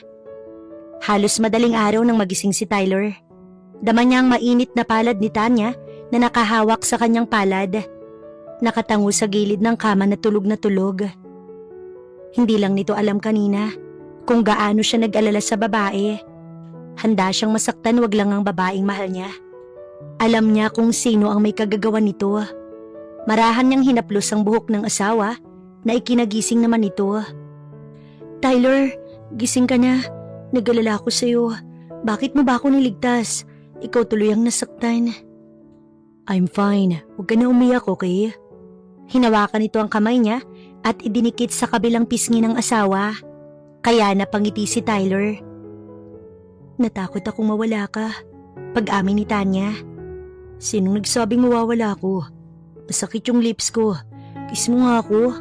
Halos madaling araw nang magising si Tyler. Dama niya ang mainit na palad ni Tanya na nakahawak sa kanyang palad. Nakatango sa gilid ng kama na tulog na tulog. Hindi lang nito alam kanina kung gaano siya nag-alala sa babae. Handa siyang masaktan, wag lang ang babaeng mahal niya. Alam niya kung sino ang may kagagawan nito. Marahan niyang hinaplos ang buhok ng asawa na ikinagising naman ito. Tyler, gising ka na. Nag-alala ako sa'yo. Bakit mo ba ako niligtas? Ikaw tuloy ang nasaktan. I'm fine. Huwag ka na umiyak, okay? Hinawakan nito ang kamay niya at idinikit sa kabilang pisngi ng asawa. Kaya napangiti si Tyler. Natakot akong mawala ka. Pag-amin ni Tanya. Sinong nagsabing mawawala ako? Masakit yung lips ko. Kiss mo nga ako.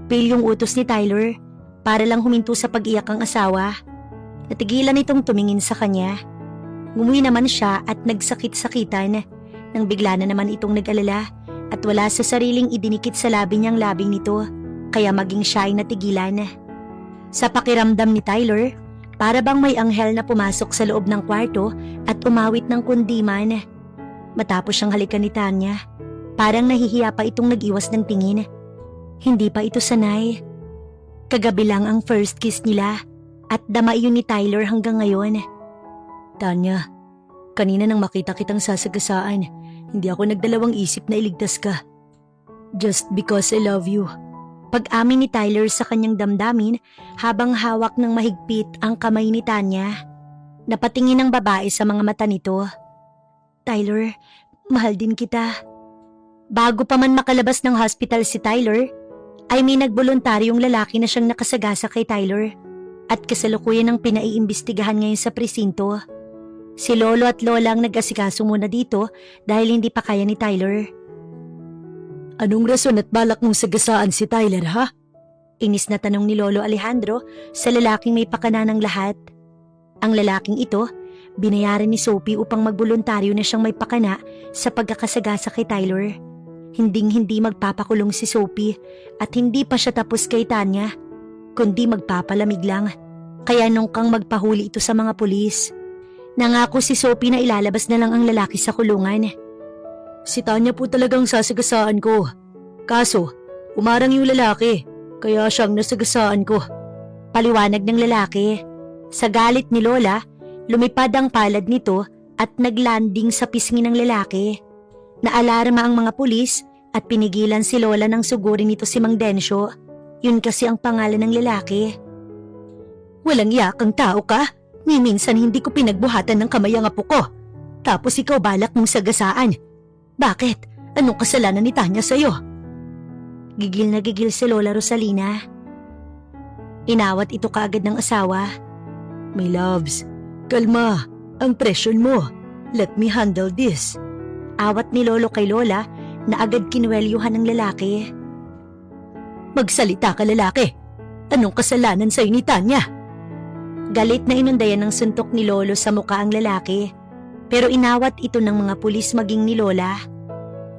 Pale yung utos ni Tyler para lang huminto sa pag-iyak ang asawa. Natigilan itong tumingin sa kanya. Ngumuwi naman siya at nagsakit-sakitan nang bigla na naman itong nag-alala at wala sa sariling idinikit sa labi niyang labing nito kaya maging siya ay natigilan. Sa pakiramdam ni Tyler, para bang may anghel na pumasok sa loob ng kwarto at umawit ng kundiman. Matapos siyang halikan ni Tanya, parang nahihiya pa itong nag-iwas ng tingin. Hindi pa ito sanay. Kagabi lang ang first kiss nila at dama iyon ni Tyler hanggang ngayon. Tanya, kanina nang makita kitang sasagasaan, hindi ako nagdalawang isip na iligtas ka. Just because I love you. Pag-amin ni Tyler sa kanyang damdamin habang hawak ng mahigpit ang kamay ni Tanya. Napatingin ang babae sa mga mata nito. Tyler, mahal din kita. Bago pa man makalabas ng hospital si Tyler, ay may nagboluntaryong lalaki na siyang nakasagasa kay Tyler at kasalukuyan ang pinaiimbestigahan ngayon sa presinto. Si Lolo at Lola ang nag-asikaso muna dito dahil hindi pa kaya ni Tyler. Anong rason at balak mong sagasaan si Tyler, ha? Inis na tanong ni Lolo Alejandro sa lalaking may pakana ng lahat. Ang lalaking ito, Binayaran ni Sophie upang magboluntaryo na siyang may pakana sa pagkakasagasa kay Tyler. Hinding-hindi magpapakulong si Sophie at hindi pa siya tapos kay Tanya, kundi magpapalamig lang. Kaya nung kang magpahuli ito sa mga pulis. Nangako si Sophie na ilalabas na lang ang lalaki sa kulungan. Si Tanya po talagang sasagasaan ko. Kaso, umarang yung lalaki, kaya siyang nasagasaan ko. Paliwanag ng lalaki. Sa galit ni Lola, lumipad ang palad nito at naglanding sa pisngi ng lalaki. Naalarma ang mga pulis at pinigilan si Lola nang sugurin nito si Mang Densyo. Yun kasi ang pangalan ng lalaki. Walang yakang tao ka. Ni minsan hindi ko pinagbuhatan ng kamay ang apo ko. Tapos ikaw balak mong sagasaan. Bakit? Anong kasalanan ni Tanya sa'yo? Gigil na gigil si Lola Rosalina. Inawat ito kaagad ng asawa. My loves, kalma. Ang presyon mo. Let me handle this. Awat ni Lolo kay Lola na agad kinuwelyuhan ng lalaki. Magsalita ka, lalaki. Anong kasalanan sa'yo ni Tanya? Galit na inundayan ng suntok ni Lolo sa mukha ang lalaki. Pero inawat ito ng mga pulis maging ni Lola.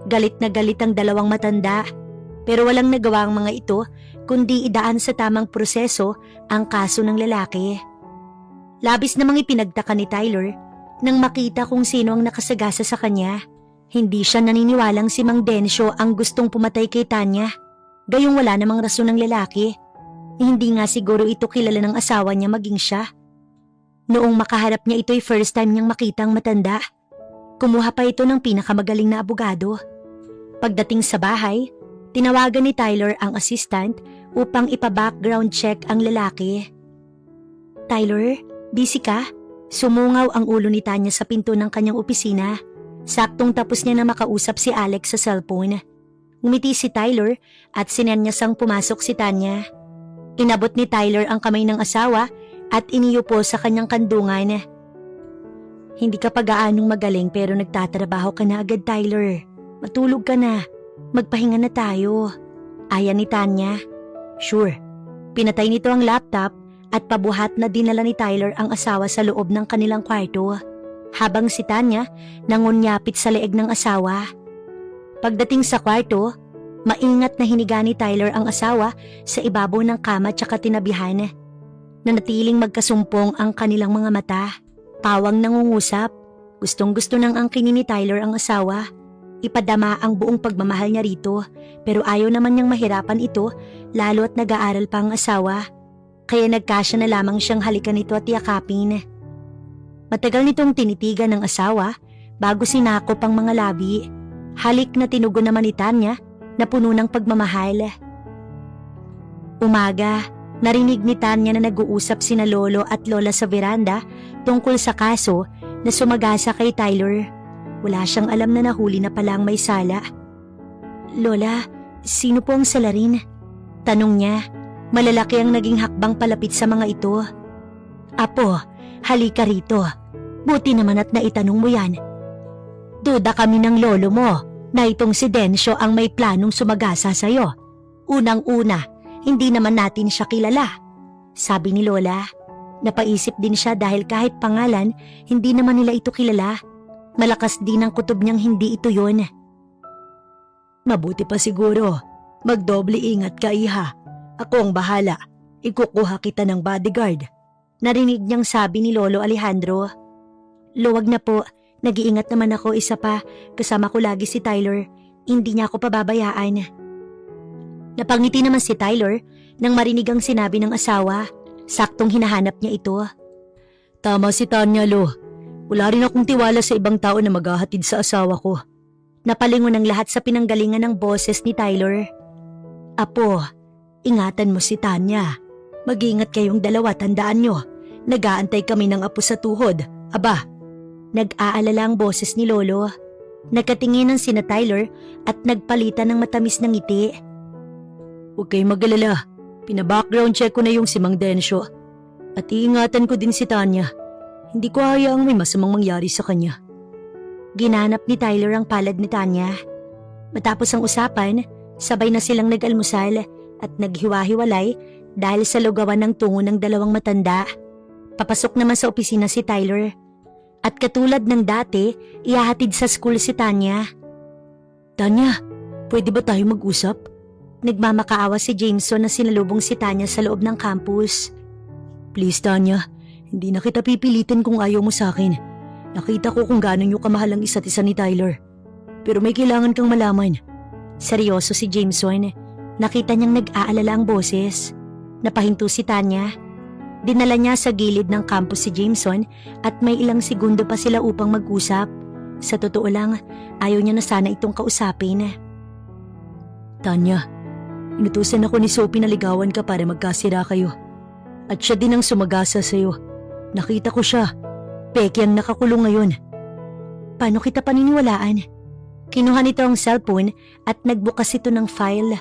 Galit na galit ang dalawang matanda. Pero walang nagawa ang mga ito kundi idaan sa tamang proseso ang kaso ng lalaki. Labis namang ipinagtaka ni Tyler nang makita kung sino ang nakasagasa sa kanya. Hindi siya naniniwalang si Mang Densyo ang gustong pumatay kay Tanya. Gayong wala namang rason ng lalaki. Hindi nga siguro ito kilala ng asawa niya maging siya. Noong makaharap niya ito'y first time niyang makitang matanda. Kumuha pa ito ng pinakamagaling na abogado. Pagdating sa bahay, tinawagan ni Tyler ang assistant upang ipa-background check ang lalaki. Tyler, busy ka? Sumungaw ang ulo ni Tanya sa pinto ng kanyang opisina. Saktong tapos niya na makausap si Alex sa cellphone. Ngumiti si Tyler at sinenyasang pumasok si Tanya. Inabot ni Tyler ang kamay ng asawa at iniyupo sa kanyang kandungan. Hindi ka pa gaanong magaling pero nagtatrabaho ka na agad, Tyler. Matulog ka na. Magpahinga na tayo. Aya ni Tanya. Sure. Pinatay nito ang laptop at pabuhat na dinala ni Tyler ang asawa sa loob ng kanilang kwarto. Habang si Tanya nangunyapit sa leeg ng asawa. Pagdating sa kwarto, maingat na hiniga ni Tyler ang asawa sa ibabaw ng kama tsaka tinabihan. Nanatiling magkasumpong ang kanilang mga mata. Pawang nangungusap. Gustong-gusto nang angkinin ni Tyler ang asawa. Ipadama ang buong pagmamahal niya rito pero ayaw naman niyang mahirapan ito lalo at nag-aaral pa ang asawa. Kaya nagkasya na lamang siyang halikan nito at yakapin. Matagal nitong tinitigan ng asawa bago sinakop ang mga labi. Halik na tinugon naman ni Tanya na puno ng pagmamahal. Umaga, narinig ni Tanya na nag-uusap sina Lolo at Lola sa veranda tungkol sa kaso na sumagasa kay Tyler. Wala siyang alam na nahuli na palang may sala. Lola, sino po ang salarin? Tanong niya. Malalaki ang naging hakbang palapit sa mga ito. Apo, halika rito. Buti naman at naitanong mo yan. Duda kami ng lolo mo na itong si Densyo ang may planong sumagasa sa'yo. Unang-una, hindi naman natin siya kilala. Sabi ni Lola. Napaisip din siya dahil kahit pangalan, hindi naman nila ito kilala. Malakas din ang kutob niyang hindi ito yon. Mabuti pa siguro. Magdoble ingat ka, iha. Ako ang bahala. Ikukuha kita ng bodyguard. Narinig niyang sabi ni Lolo Alejandro. Luwag na po. Nag-iingat naman ako isa pa. Kasama ko lagi si Tyler. Hindi niya ako pababayaan. Napangiti naman si Tyler nang marinig ang sinabi ng asawa. Saktong hinahanap niya ito. Tama si Tanya, Lo. Wala rin akong tiwala sa ibang tao na maghahatid sa asawa ko. Napalingon ang lahat sa pinanggalingan ng boses ni Tyler. Apo, ingatan mo si Tanya. Mag-ingat kayong dalawa, tandaan nyo. Nag-aantay kami ng apo sa tuhod. Aba, nag-aalala ang boses ni Lolo. Nagkatingin ang sina Tyler at nagpalitan ng matamis na ngiti. Huwag kayong mag-alala. Pina-background check ko na yung si Mang Densyo. At iingatan ko din si Tanya. Hindi ko hayaang may masamang mangyari sa kanya. Ginanap ni Tyler ang palad ni Tanya. Matapos ang usapan, sabay na silang nag-almusal at naghiwa-hiwalay dahil sa lugawan ng tungo ng dalawang matanda. Papasok naman sa opisina si Tyler. At katulad ng dati, ihahatid sa school si Tanya. Tanya, pwede ba tayo mag-usap? Nagmamakaawa si Jameson na sinalubong si Tanya sa loob ng campus. Please Tanya, hindi na kita pipilitin kung ayaw mo sa akin. Nakita ko kung gaano nyo kamahal ang isa't isa ni Tyler. Pero may kailangan kang malaman. Seryoso si Jameson. Nakita niyang nag-aalala ang boses. Napahinto si Tanya. Dinala niya sa gilid ng campus si Jameson at may ilang segundo pa sila upang mag-usap. Sa totoo lang, ayaw niya na sana itong kausapin. Tanya, inutusan ako ni Sophie na ligawan ka para magkasira kayo. At siya din ang sumagasa sa'yo. Nakita ko siya. Peke ang nakakulong ngayon. Paano kita paniniwalaan? Kinuha nito ang cellphone at nagbukas ito ng file.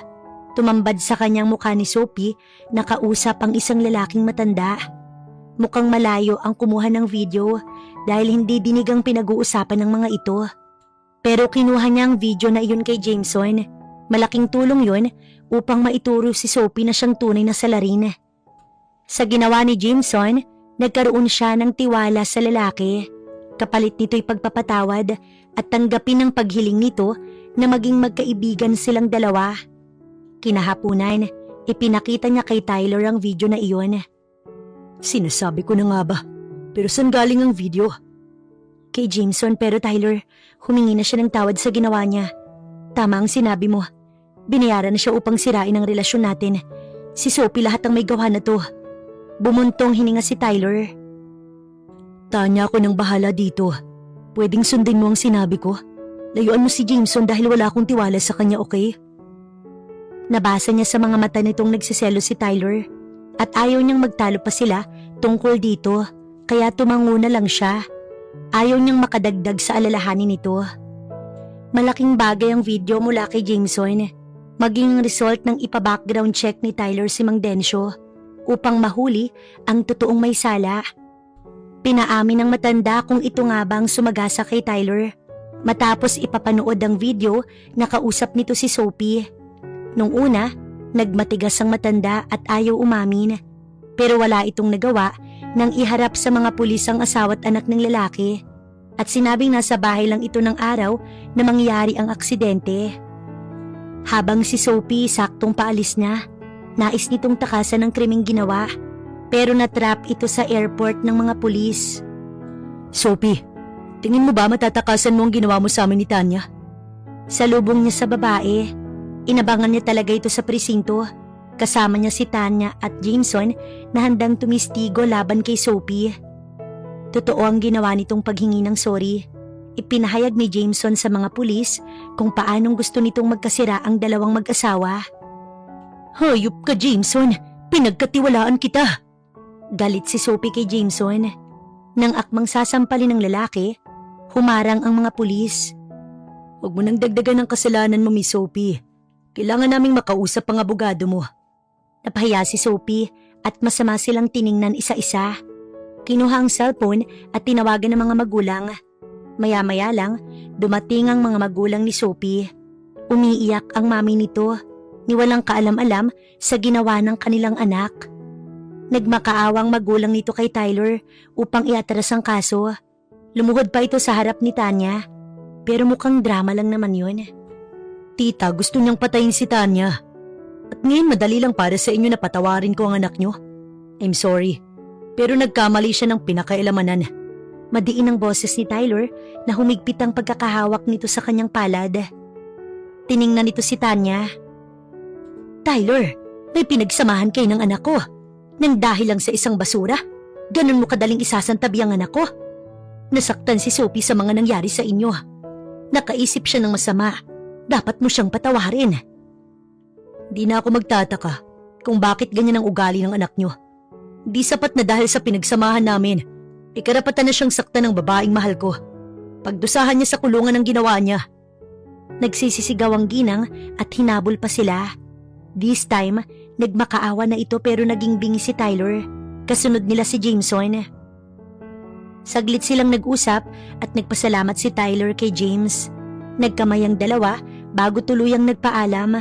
Tumambad sa kanyang mukha ni Sophie, nakausap ang isang lalaking matanda. Mukhang malayo ang kumuha ng video dahil hindi dinig ang pinag-uusapan ng mga ito. Pero kinuha niya ang video na iyon kay Jameson. Malaking tulong yun upang maituro si Sophie na siyang tunay na salarin. Sa ginawa ni Jameson, nagkaroon siya ng tiwala sa lalaki. Kapalit nito'y pagpapatawad at tanggapin ang paghiling nito na maging magkaibigan silang dalawa. Kinahapunan, ipinakita niya kay Tyler ang video na iyon. Sinasabi ko na nga ba? Pero saan galing ang video? Kay Jameson, pero Tyler, humingi na siya ng tawad sa ginawa niya. Tama ang sinabi mo. Binayaran na siya upang sirain ang relasyon natin. Si Sophie lahat ang may gawa na to. Bumuntong hininga si Tyler. Tanya, ako nang bahala dito. Pwedeng sundin mo ang sinabi ko. Layuan mo si Jameson dahil wala akong tiwala sa kanya, okay? Nabasa niya sa mga mata nitong nagsiselo si Tyler at ayaw niyang magtalo pa sila tungkol dito kaya tumango na lang siya. Ayaw niyang makadagdag sa alalahanin nito. Malaking bagay ang video mula kay Jameson, maging result ng ipa-background check ni Tyler si Mang Densyo upang mahuli ang totoong may sala. Pinaamin ng matanda kung ito nga bang sumagasa kay Tyler. Matapos ipapanood ang video, nakausap nito si Sophie. Nung una, nagmatigas ang matanda at ayaw umamin. Pero wala itong nagawa nang iharap sa mga pulis ang asawa at anak ng lalaki. At sinabing nasa bahay lang ito ng araw na mangyari ang aksidente. Habang si Sophie saktong paalis na, nais nitong takasan ng krimeng ginawa. Pero natrap ito sa airport ng mga pulis. Sophie, tingin mo ba matatakasan mo ang ginawa mo sa amin ni Tanya? Salubong niya sa babae. Inabangan niya talaga ito sa presinto. Kasama niya si Tanya at Jameson na handang tumistigo laban kay Sophie. Totoo ang ginawa nitong paghingi ng sorry. Ipinahayag ni Jameson sa mga pulis kung paanong gusto nitong magkasira ang dalawang mag-asawa. Hayop ka, Jameson! Pinagkatiwalaan kita! Galit si Sophie kay Jameson. Nang akmang sasampalin ng lalaki, humarang ang mga pulis. Huwag mo nang dagdagan ang kasalanan mo, Miss Sophie. Kailangan naming makausap ang abogado mo. Napahiya si Sophie at masama silang tiningnan isa-isa. Kinuha ang cellphone at tinawagan ng mga magulang. Maya-maya lang, dumating ang mga magulang ni Sophie. Umiiyak ang mami nito, ni walang kaalam-alam sa ginawa ng kanilang anak. Nagmakaawang magulang nito kay Tyler upang iatras ang kaso. Lumuhod pa ito sa harap ni Tanya, pero mukhang drama lang naman yun. Tita, gusto niyang patayin si Tanya. At ngayon madali lang para sa inyo na patawarin ko ang anak niyo. I'm sorry, pero nagkamali siya ng pinakailaman. Madiin ang boses ni Tyler na humigpit ang pagkakahawak nito sa kanyang palad. Tiningnan nito si Tanya. Tyler, may pinagsamahan kayo ng anak ko. Nang dahil lang sa isang basura, ganun mo kadaling isasantabi ang anak ko. Nasaktan si Sophie sa mga nangyari sa inyo. Nakaisip siya ng masama. Dapat mo siyang patawarin. Di na ako magtataka kung bakit ganyan ang ugali ng anak niyo. Di sapat na dahil sa pinagsamahan namin. Ikarapatan na siyang saktan ng babaeng mahal ko. Pagdusahan niya sa kulungan ng ginawa niya. Nagsisisigaw ang ginang at hinabol pa sila. This time, nagmakaawa na ito pero naging bingi si Tyler. Kasunod nila si Jameson. Saglit silang nag-usap at nagpasalamat si Tyler kay James. Nagkamay ang dalawa bago tuluyang nagpaalam.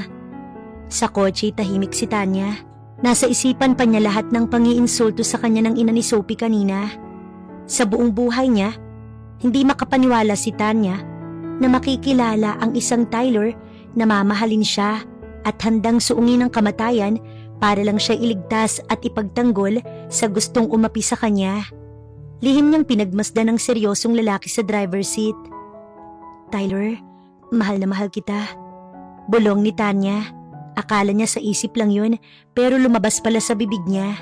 Sa kotse, tahimik si Tanya. Nasa isipan pa niya lahat ng pangiinsulto sa kanya ng ina ni Sophie kanina. Sa buong buhay niya, Hindi makapaniwala si Tanya na makikilala ang isang Tyler na mamahalin siya at handang suungin ng kamatayan para lang siya iligtas at ipagtanggol sa gustong umapi sa kanya. Lihim niyang pinagmasdan ng seryosong lalaki sa driver's seat. Tyler, mahal na mahal kita. Bulong ni Tanya. Akala niya sa isip lang yun pero lumabas pala sa bibig niya.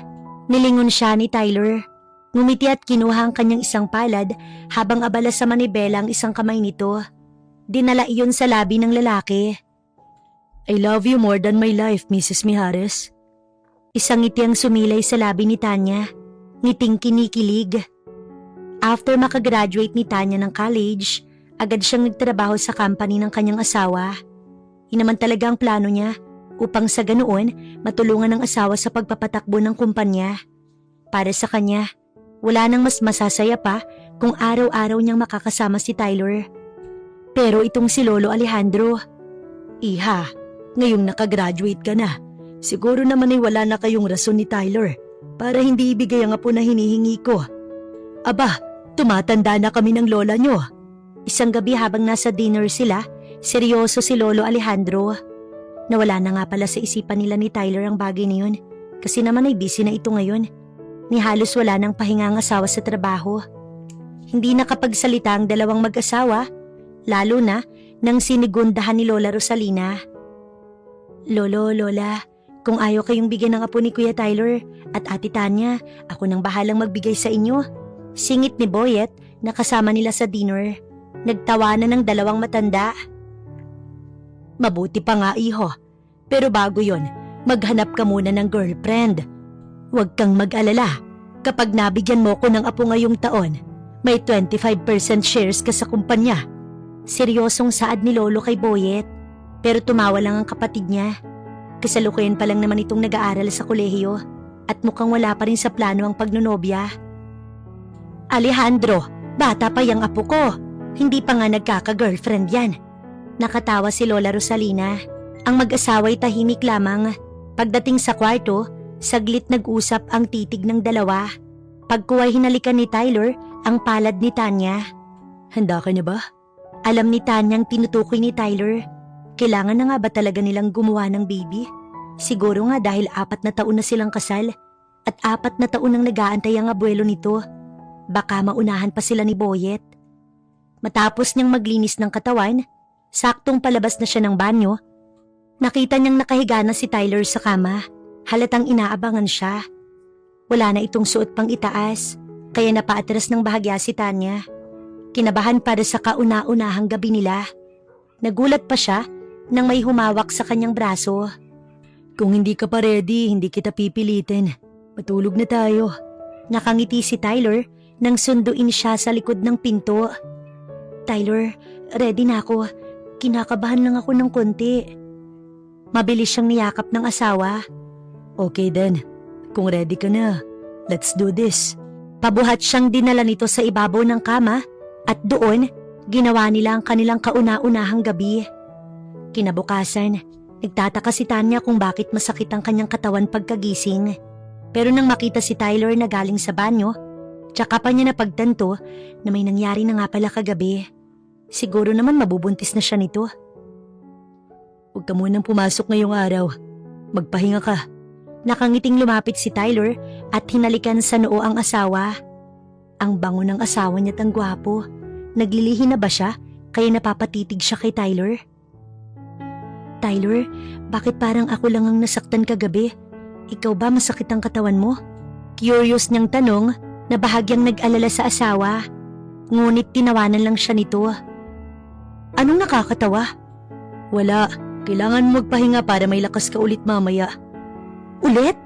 Nilingon siya ni Tyler. Ngumiti at kinuha ang kanyang isang palad habang abala sa manibela ang isang kamay nito. Dinala iyon sa labi ng lalaki. I love you more than my life, Mrs. Mijares. Isang ngiti ang sumilay sa labi ni Tanya. Ngiting kinikilig. After makagraduate ni Tanya ng college, agad siyang nagtrabaho sa company ng kanyang asawa. Yun naman talaga ang plano niya upang sa ganoon matulungan ng asawa sa pagpapatakbo ng kumpanya. Para sa kanya, wala nang mas masasaya pa kung araw-araw niyang makakasama si Tyler. Pero itong si Lolo Alejandro, Iha, ngayong nakagraduate ka na, siguro naman ay wala na kayong rason ni Tyler para hindi ibigay ang apo na hinihingi ko. Aba, tumatanda na kami ng lola nyo. Isang gabi habang nasa dinner sila, seryoso si Lolo Alejandro. Nawala na nga pala sa isipan nila ni Tyler ang bagay na yun kasi naman ay busy na ito ngayon. Ni halos wala nang pahinga ang asawa sa trabaho. Hindi nakapagsalita ang dalawang mag-asawa, lalo na nang sinigundahan ni Lola Rosalina. Lolo, Lola, kung ayaw kayong bigyan ng apo ni Kuya Tyler at Ate Tanya, ako nang bahalang magbigay sa inyo. Singit ni Boyet na kasama nila sa dinner. Nagtawanan ng dalawang matanda. Mabuti pa nga, iho. Pero bago yon, maghanap ka muna ng girlfriend. Huwag kang mag-alala. Kapag nabigyan mo ko ng apo ngayong taon, may 25% shares ka sa kumpanya. Seryosong saad ni Lolo kay Boyet. Pero tumawa lang ang kapatid niya. Kasalukuyan pa lang naman itong nag-aaral sa kolehiyo at mukhang wala pa rin sa plano ang pagnonobya. Alejandro, bata pa yung apo ko. Hindi pa nga nagkaka-girlfriend yan. Nakatawa si Lola Rosalina. Ang mag-asawa'y tahimik lamang. Pagdating sa kwarto, saglit nag-usap ang titig ng dalawa. Pagkuwa'y hinalikan ni Tyler ang palad ni Tanya. Handa ka na ba? Alam ni Tanyang tinutukoy ni Tyler. Kailangan na nga ba talaga nilang gumawa ng baby? Siguro nga dahil 4 na taon na silang kasal at 4 na taon nang nag-aantay ang abuelo nito. Baka maunahan pa sila ni Boyet. Matapos niyang maglinis ng katawan, saktong palabas na siya ng banyo, nakita niyang nakahiga na si Tyler sa kama. Halatang inaabangan siya. Wala na itong suot pang itaas, kaya napaatras ng bahagya si Tanya. Kinabahan para sa kauna-unahang gabi nila. Nagulat pa siya nang may humawak sa kanyang braso. Kung hindi ka pa ready, hindi kita pipilitin. Matulog na tayo. Nakangiti si Tyler nang sunduin siya sa likod ng pinto. Tyler, ready na ako. Kinakabahan lang ako ng konti. Mabilis siyang niyakap ng asawa. Okay then, kung ready ka na, let's do this. Pabuhat siyang dinala nito sa ibabaw ng kama at doon, ginawa nila ang kanilang kauna-unahang gabi. Kinabukasan, nagtataka si Tanya kung bakit masakit ang kanyang katawan pagkagising. Pero nang makita si Tyler na galing sa banyo, tsaka pa niya napagtanto na may nangyari na nga pala kagabi. Siguro naman mabubuntis na siya nito. Huwag ka munang pumasok ngayong araw. Magpahinga ka. Nakangiting lumapit si Tyler at hinalikan sa noo ang asawa. Ang bango ng asawa niya't ang gwapo. Naglilihi na ba siya kaya napapatitig siya kay Tyler? Tyler, bakit parang ako lang ang nasaktan kagabi? Ikaw ba masakit ang katawan mo? Curious niyang tanong na bahagyang nag-alala sa asawa. Ngunit tinawanan lang siya nito. Anong nakakatawa? Wala, kailangan mo magpahinga para may lakas ka ulit mamaya. Ulit?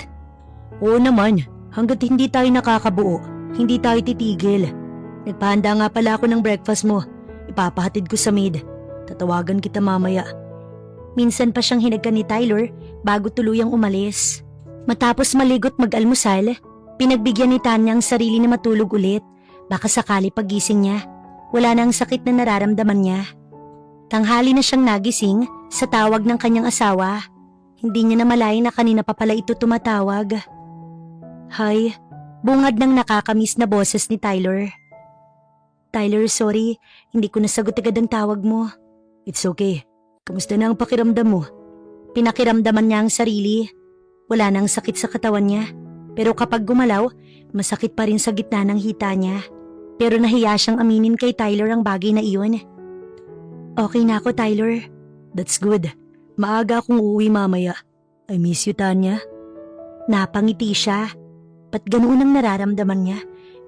Oo naman, hanggat hindi tayo nakakabuo, hindi tayo titigil. Nagpahanda nga pala ako ng breakfast mo. Ipapahatid ko sa maid. Tatawagan kita mamaya. Minsan pa siyang hinagkan ni Tyler bago tuluyang umalis. Matapos maligot mag-almusal, pinagbigyan ni Tanya ang sarili na matulog ulit. Baka sakali pagising niya, wala na ang sakit na nararamdaman niya. Tanghali na siyang nagising sa tawag ng kanyang asawa. Hindi niya namalayan na kanina pa pala ito tumatawag. Hay, bungad ng nakakamiss na boses ni Tyler. Tyler, sorry. Hindi ko nasagot agad ang tawag mo. It's okay. Kamusta na ang pakiramdam mo? Pinakiramdaman niya ang sarili. Wala nang sakit sa katawan niya. Pero kapag gumalaw, masakit pa rin sa gitna ng hita niya. Pero nahiya siyang aminin kay Tyler ang bagay na iyon. Okay na ako, Tyler. That's good. Maaga akong uuwi mamaya. I miss you, Tanya. Napangiti siya. Ba't ganoon ang nararamdaman niya?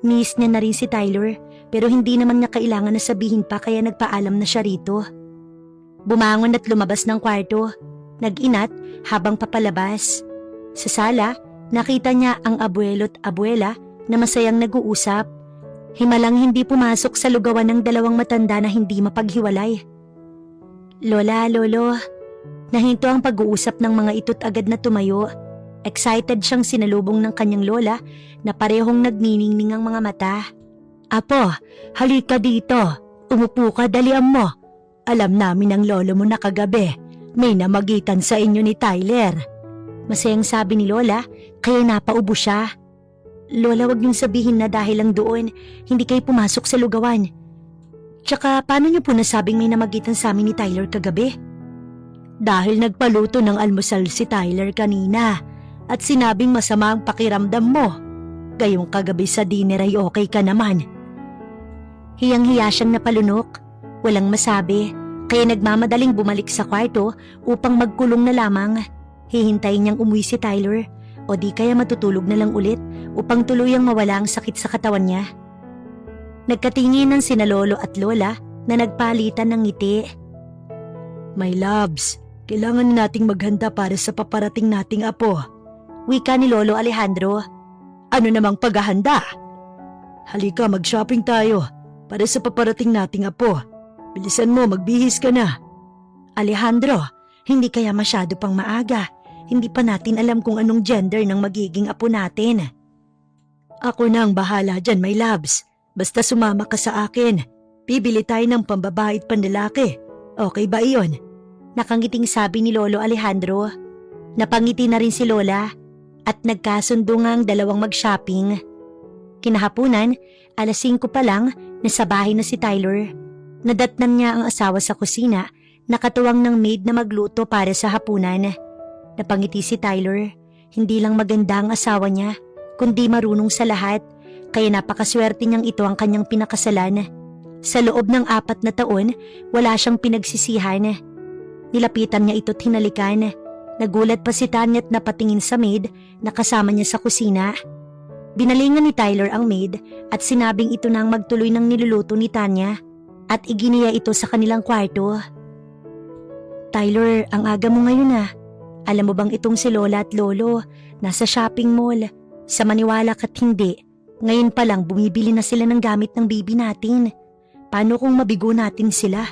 Miss niya na rin si Tyler, pero hindi naman niya kailangan na sabihin pa kaya nagpaalam na siya rito. Bumangon at lumabas ng kwarto. Nag-inat habang papalabas. Sa sala, nakita niya ang abuelo't abuela na masayang nag-uusap. Himalang hindi pumasok sa lugawan ng dalawang matanda na hindi mapaghiwalay. Lola, Lolo, nahinto ang pag-uusap ng mga ito't agad na tumayo. Excited siyang sinalubong ng kanyang lola na parehong nagniningning ang mga mata. Apo, halika dito. Umupo ka, dalian mo. Alam namin ng lolo mo na kagabi. May namagitan sa inyo ni Tyler. Masayang sabi ni Lola, kaya napaubo siya. Lola, wag niyong sabihin na dahil lang doon, hindi kayo pumasok sa lugawan. Tsaka paano niyo po nasabing may namagitan sa amin ni Tyler kagabi? Dahil nagpaluto ng almusal si Tyler kanina at sinabing masama ang pakiramdam mo. Gayong kagabi sa dinner ay okay ka naman. Hiyang-hiya siyang napalunok. Walang masabi, kaya nagmamadaling bumalik sa kwarto upang magkulong na lamang. Hihintayin niyang umuwi si Tyler o di kaya matutulog na lang ulit upang tuluyang mawala ang sakit sa katawan niya. Nagkatinginan sina lolo at lola na nagpalitan ng ngiti. My loves, kailangan nating maghanda para sa paparating nating apo. Wika ni Lolo Alejandro. Ano namang paghahanda? Halika, mag-shopping tayo para sa paparating nating apo. Bilisan mo, magbihis ka na. Alejandro, hindi kaya masyado pang maaga. Hindi pa natin alam kung anong gender ng magiging apo natin. Ako na ang bahala dyan, my loves. Basta sumama ka sa akin. Bibili tayo ng pambabae at panlalaki. Okay ba iyon? Nakangiting sabi ni Lolo Alejandro. Napangiti na rin si Lola at nagkasundo nga ang dalawang mag-shopping. Kinahapunan, 5:00 pa lang, nasa bahay na si Tyler. Nadatnan niya ang asawa sa kusina, nakatuwang ng maid na magluto para sa hapunan. Napangiti si Tyler. Hindi lang maganda ang asawa niya, kundi marunong sa lahat, kaya napakaswerte niyang ito ang kanyang pinakasalan. Sa loob ng 4 na taon, wala siyang pinagsisihan. Nilapitan niya ito't hinalikan. Nagulat pa si Tanya at napatingin sa maid na kasama niya sa kusina. Binalingan ni Tyler ang maid at sinabing ito na ang magtuloy ng niluluto ni Tanya at iginiya ito sa kanilang kwarto. Tyler, ang aga mo ngayon ah. Alam mo bang itong si Lola at Lolo nasa shopping mall? Sa maniwala ka't hindi, ngayon pa lang bumibili na sila ng gamit ng baby natin. Paano kung mabigo natin sila?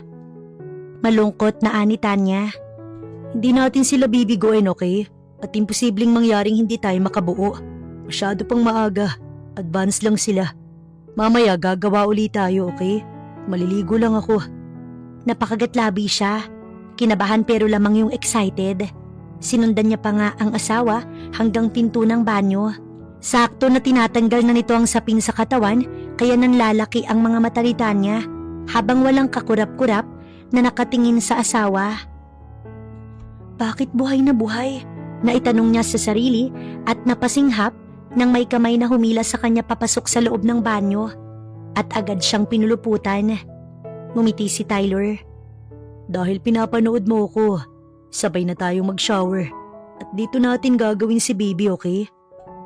Malungkot na ani Tanya. Hindi natin sila bibigoin, okay? At imposibleng mangyaring hindi tayo makabuo. Masyado pang maaga. Advance lang sila. Mamaya gagawa ulit tayo, okay? Maliligo lang ako. Napakagatlabi siya. Kinabahan pero lamang yung excited. Sinundan niya pa nga ang asawa hanggang pinto ng banyo. Sakto na tinatanggal na nito ang sapin sa katawan kaya nanlalaki ang mga mata ni Tanya habang walang kakurap-kurap na nakatingin sa asawa. Bakit buhay na buhay? Naitanong niya sa sarili at napasinghap nang may kamay na humila sa kanya papasok sa loob ng banyo at agad siyang pinuluputan. Ngumiti si Tyler. Dahil pinapanood mo ko, sabay na tayong mag-shower at dito natin gagawin si baby, okay?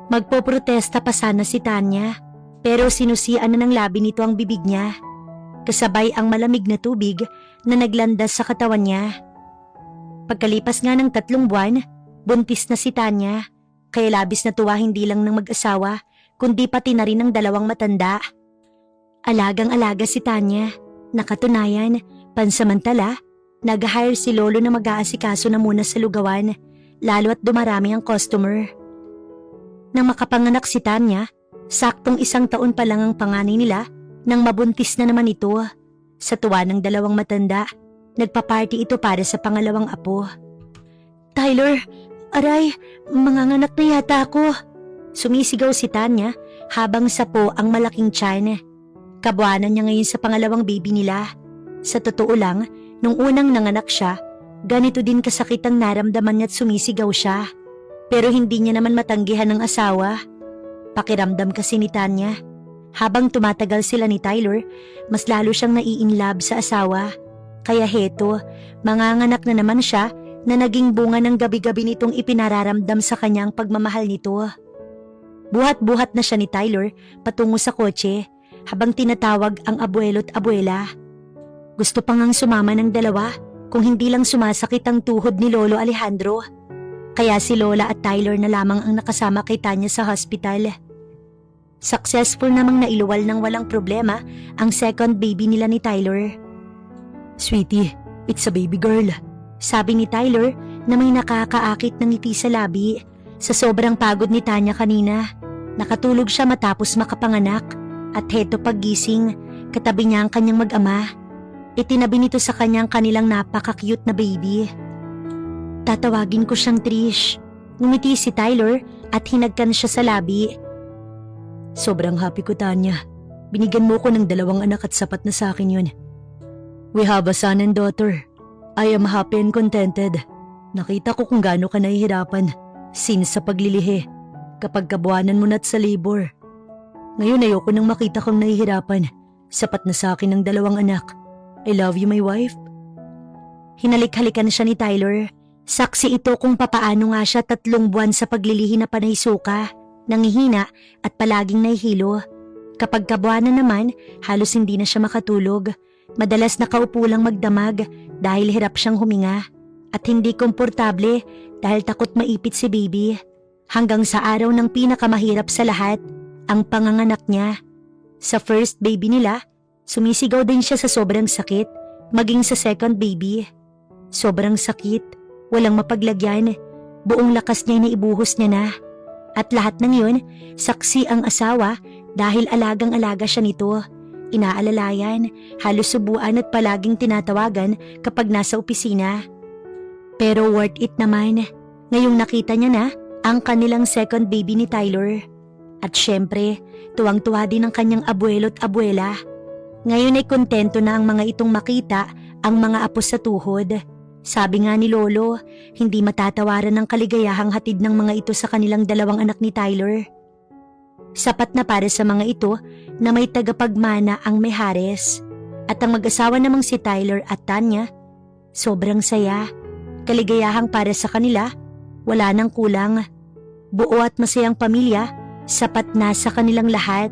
Magpoprotesta pa sana si Tanya pero sinusian na ng labi nito ang bibig niya. Kasabay ang malamig na tubig na naglandas sa katawan niya. Pagkalipas nga ng 3 buwan, buntis na si Tanya. Kaya labis na tuwa hindi lang ng mag-asawa kundi pati na rin ng 2 matanda. Alagang-alaga si Tanya. Nakatunayan, pansamantala, nag-hire si Lolo na mag-aasikaso na muna sa lugawan, lalo at dumarami ang customer. Nang makapanganak si Tanya, saktong 1 taon pa lang ang panganay nila nang mabuntis na naman ito. Sa tuwa ng 2 matanda, nagpa-party ito para sa pangalawang apo. Tyler, aray, manganganak na yata ako. Sumisigaw si Tanya habang sapo ang malaking tiyan. Kabuanan niya ngayon sa pangalawang baby nila. Sa totoo lang, nung unang nanganak siya, ganito din kasakit ang naramdaman niya at sumisigaw siya. Pero hindi niya naman matanggihan ng asawa. Pakiramdam kasi ni Tanya. Habang tumatagal sila ni Tyler, mas lalo siyang nai-inlove sa asawa. Kaya heto, manganganak na naman siya na naging bunga ng gabi-gabi nitong ipinararamdam sa kanyang pagmamahal nito. Buhat-buhat na siya ni Tyler patungo sa kotse habang tinatawag ang abuelo't abuela. Gusto pa ngang sumama ng dalawa kung hindi lang sumasakit ang tuhod ni Lolo Alejandro. Kaya si Lola at Tyler na lamang ang nakasama kay Tanya sa hospital. Successful namang nailuwal ng walang problema ang second baby nila ni Tyler. Sweetie, it's a baby girl. Sabi ni Tyler na may nakakaakit ng ngiti sa labi. Sa sobrang pagod ni Tanya kanina, nakatulog siya matapos makapanganak. At heto paggising, katabi niya ang kanyang mag-ama. Itinabi nito sa kanyang kanilang napaka-cute na baby. Tatawagin ko siyang Trish. Ngumiti si Tyler at hinagkan siya sa labi. Sobrang happy ko, Tanya. Binigyan mo ko ng 2 anak at sapat na sa akin yun. We have a son and daughter. I am happy and contented. Nakita ko kung gaano ka nahihirapan since sa paglilihi kapag kabuanan mo na't sa labor. Ngayon ayoko nang makita kang nahihirapan. Sapat na sa akin ng 2 anak. I love you, my wife. Hinalik-halikan siya ni Tyler. Saksi ito kung papaano nga siya 3 buwan sa paglilihi na panay suka, nangihina at palaging nahihilo. Kapag kabuanan naman, halos hindi na siya makatulog. Madalas nakaupo lang magdamag dahil hirap siyang huminga. At hindi komportable dahil takot maipit si baby. Hanggang sa araw ng pinakamahirap sa lahat, ang panganganak niya. Sa first baby nila, sumisigaw din siya sa sobrang sakit, maging sa second baby. Sobrang sakit, walang mapaglagyan, buong lakas niya naibuhos niya na. At lahat ng yun, saksi ang asawa dahil alagang-alaga siya nito. Inaalalayan, halos subuan at palaging tinatawagan kapag nasa opisina. Pero worth it naman, ngayong nakita niya na ang kanilang second baby ni Tyler. At syempre, tuwang-tuwa din ang kanyang abuelo't abuela. Ngayon ay kontento na ang mga itong makita ang mga apo sa tuhod. Sabi nga ni Lolo, hindi matatawaran ng kaligayahang hatid ng mga ito sa kanilang 2 anak ni Tyler. Sapat na para sa mga ito na may tagapagmana ang Mejares. At ang mag-asawa namang si Tyler at Tanya, sobrang saya. Kaligayahang para sa kanila, wala nang kulang. Buo at masayang pamilya, sapat na sa kanilang lahat.